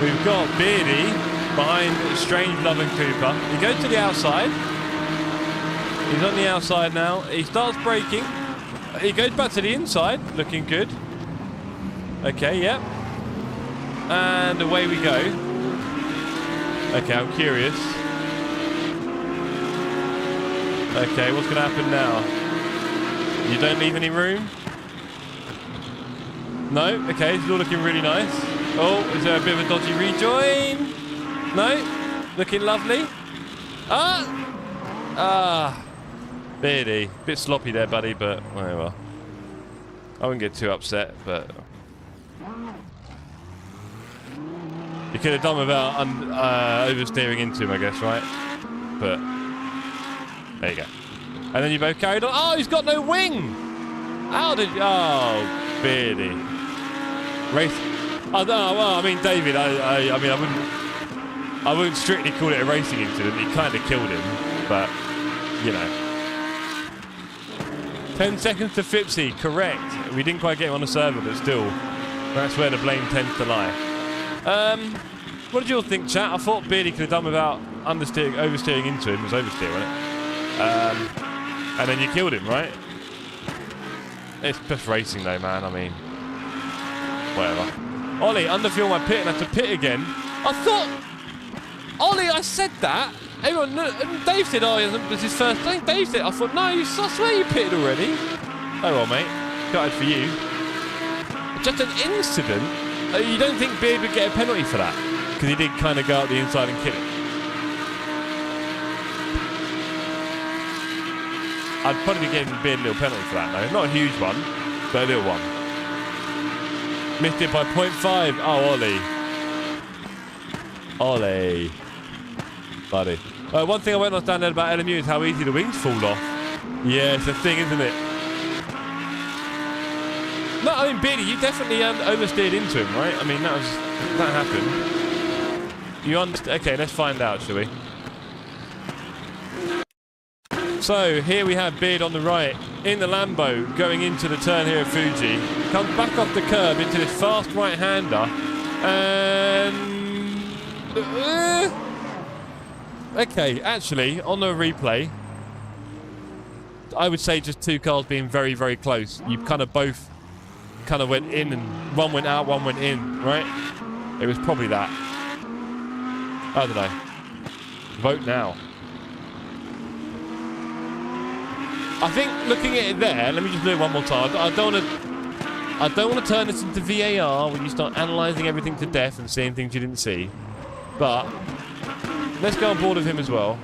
we've got Beardy behind Strange Love and Cooper. He goes to the outside. He's on the outside now. He starts braking. He goes back to the inside. Looking good. Okay, yep. And away we go. Okay, I'm curious. Okay, what's going to happen now? You don't leave any room? No? Okay, it's all looking really nice. Oh, is there a bit of a dodgy rejoin? No? Looking lovely. Ah! Beardy. Bit sloppy there, buddy, but oh well. I wouldn't get too upset, but... You could have done without oversteering into him, I guess, right? But... There you go. And then you both carried on. Oh, he's got no wing! How did you... Oh, Beardy. Race... Oh, no, well, I mean, David, I mean, I wouldn't strictly call it a racing incident. He kind of killed him, but, you know. 10 seconds to Fipsy, correct. We didn't quite get him on the server, but still, that's where the blame tends to lie. What did you all think, chat? I thought Beardy could have done without oversteering into him. It was oversteer, wasn't it? And then you killed him, right? It's just racing, though, man. I mean, whatever. Ollie, underfuel my pit and have to pit again. I thought... Ollie, I said that. Everyone, Dave said, oh, it's his first thing. Dave said, I thought, no, I swear you pitted already. Oh, well, mate. Gutted for you. Just an incident. You don't think Beard would get a penalty for that? Because he did kind of go out the inside and kill it. I'd probably be giving Beard a little penalty for that, though. Not a huge one, but a little one. Missed it by 0.5. Oh, Ollie. Ollie. Buddy. One thing I won't understand about LMU is how easy the wings fall off. Yeah, it's a thing, isn't it? No, I mean, Beardy, you definitely oversteered into him, right? I mean, that happened. You understand? Okay, let's find out, shall we? So, here we have Beard on the right, in the Lambo, going into the turn here at Fuji. Comes back off the curb into this fast right-hander. And... okay, actually, on the replay, I would say just two cars being very, very close. You kind of both kind of went in and one went out, one went in, right? It was probably that. I don't know. Vote now. I think looking at it there, let me just do it one more time. I don't want to turn this into VAR when you start analysing everything to death and seeing things you didn't see. But let's go on board with him as well.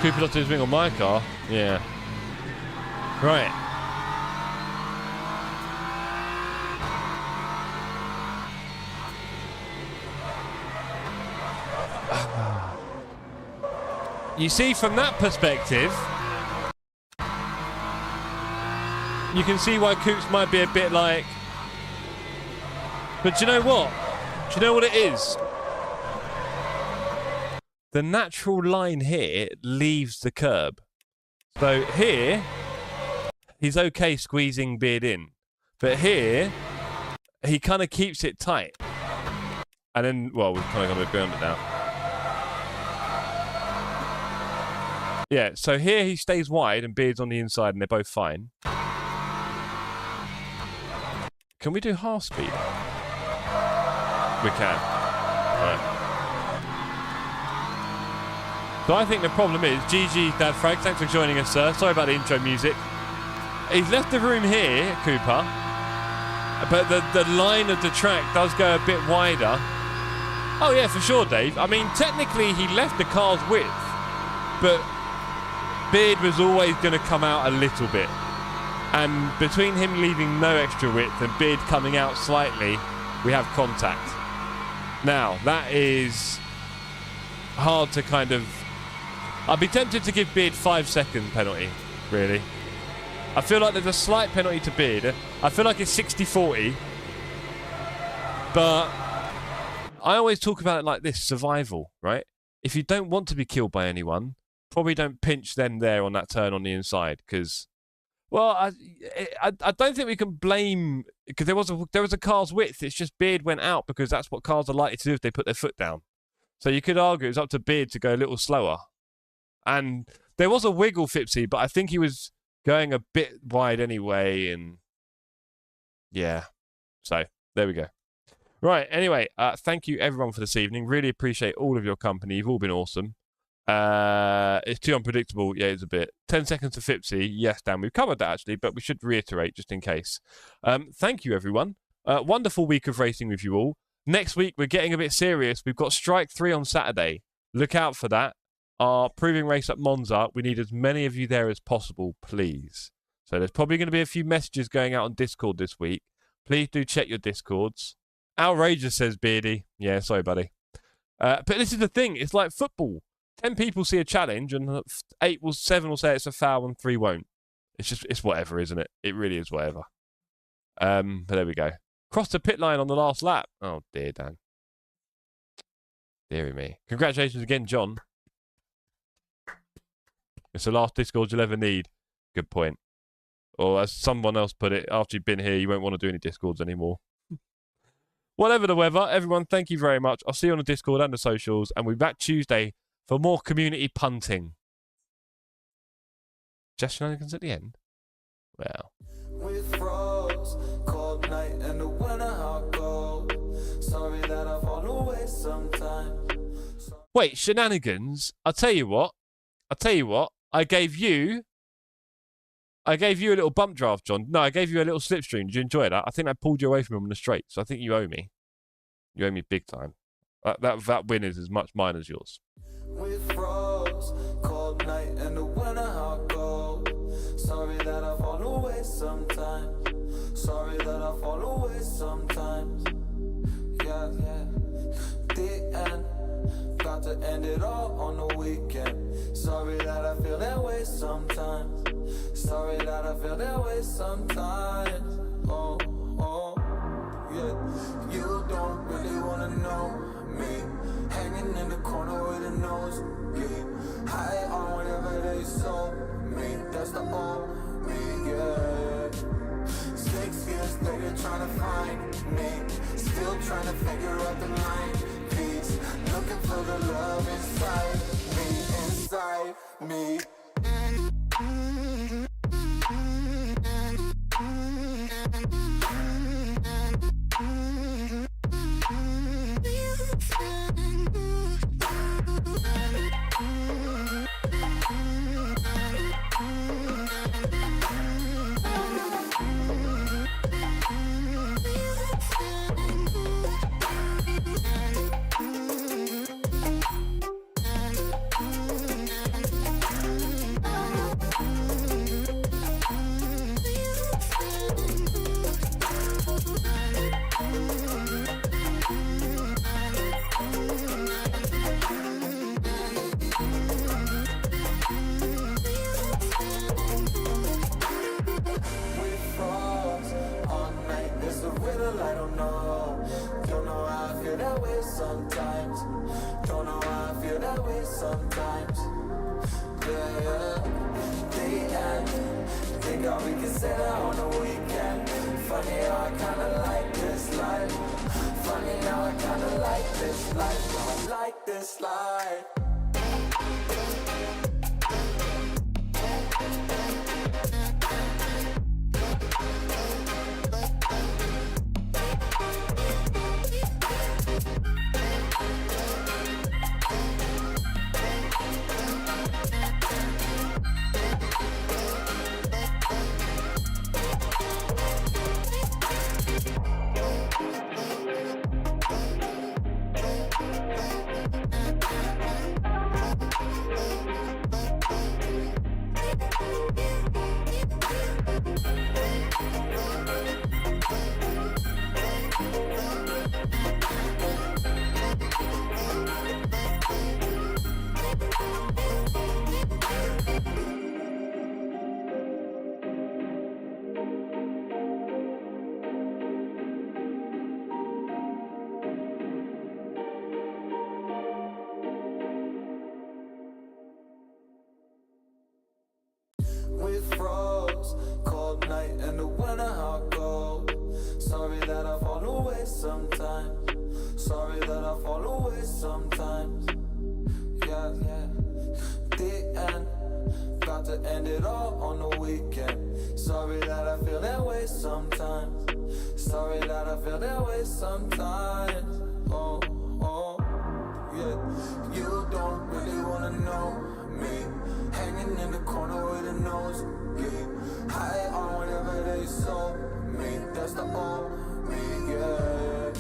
Cooper lost his wing on my car. Yeah. Right. You see, from that perspective, you can see why Coops might be a bit like... But do you know what? Do you know what it is? The natural line here leaves the curb. So here, he's okay squeezing Beard in. But here, he kind of keeps it tight. And then, well, we've kind of got to ground it now. Yeah, so here he stays wide and Beard's on the inside and they're both fine. Can we do half speed? We can. Right. So I think the problem is, GG Dad Frag, thanks for joining us, sir. Sorry about the intro music. He's left the room here, Cooper, but the line of the track does go a bit wider. Oh yeah, for sure, Dave. I mean, technically he left the car's width, but Beard was always going to come out a little bit. And between him leaving no extra width and Beard coming out slightly, we have contact. Now, that is hard to kind of... I'd be tempted to give Beard 5-second penalty, really. I feel like there's a slight penalty to Beard. I feel like it's 60-40. But I always talk about it like this, survival, right? If you don't want to be killed by anyone, probably don't pinch them there on that turn on the inside, because... Well, I don't think we can blame... Because there was a car's width. It's just Beard went out because that's what cars are likely to do if they put their foot down. So you could argue it's up to Beard to go a little slower. And there was a wiggle, Fipsy, but I think he was going a bit wide anyway. And yeah, so there we go. Right, anyway, thank you everyone for this evening. Really appreciate all of your company. You've all been awesome. It's too unpredictable. Yeah, it's a bit. 10 seconds to Fipsy. Yes, Dan, we've covered that actually, but we should reiterate just in case. Thank you, everyone. Wonderful week of racing with you all. Next week, we're getting a bit serious. We've got Strike 3 on Saturday. Look out for that. Our proving race at Monza. We need as many of you there as possible, please. So there's probably going to be a few messages going out on Discord this week. Please do check your Discords. Outrageous, says Beardy. Yeah, sorry, buddy. But this is the thing. It's like football. 10 people see a challenge and 7 will say it's a foul and 3 won't. It's whatever, isn't it? It really is whatever. But there we go. Crossed the pit line on the last lap. Oh, dear, Dan. Deary me. Congratulations again, John. It's the last Discord you'll ever need. Good point. Or as someone else put it, after you've been here, you won't want to do any Discords anymore. Whatever the weather, everyone, thank you very much. I'll see you on the Discord and the socials, and we'll be back Tuesday for more community punting. Just shenanigans at the end? Well. We froze, cold night and the winter hot cold. Sorry that I've fallen away sometimes. Wait, shenanigans? I'll tell you what. I gave you a little bump draft, John. No, I gave you a little slipstream. Did you enjoy that? I think I pulled you away from him on the straight, so I think you owe me. You owe me big time. That win is as much mine as yours. We froze, cold night and the winter hot cold. Sorry that I fall away sometimes. Sorry that I fall away sometimes. Yeah. The end, got to end it all on the weekend. Sorry that I feel that way sometimes. Sorry that I feel that way sometimes. Oh, yeah. You don't really wanna know me. Hanging in the corner with a nose bleed. High on whatever they sold me. That's the old me, yeah. 6 years later trying to find me. Still trying to figure out the line piece. Looking for the love inside me. sometimes. Don't know why I feel that way sometimes. Yeah, yeah. The end. Think how we can say that on the weekend. Funny how I kinda like this life. Funny how I kinda like this life. I like this life. We froze, cold night in the winter, how cold. Sorry that I fall away sometimes. Sorry that I fall away sometimes. Yeah, yeah. The end. Got to end it all on the weekend. Sorry that I feel that way sometimes. Sorry that I feel that way sometimes. Oh, oh, yeah. You don't really wanna know me. Hanging in the corner with a nose bleed. High on whatever they sold me. That's the old me, yeah.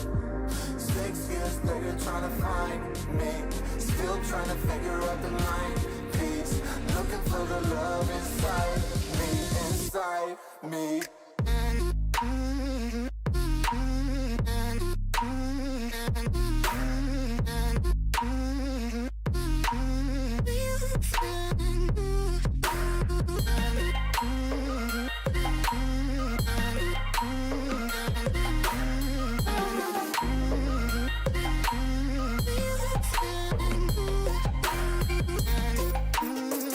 6 years later trying to find me. Still trying to figure out the line piece. Looking for the love inside me, inside me.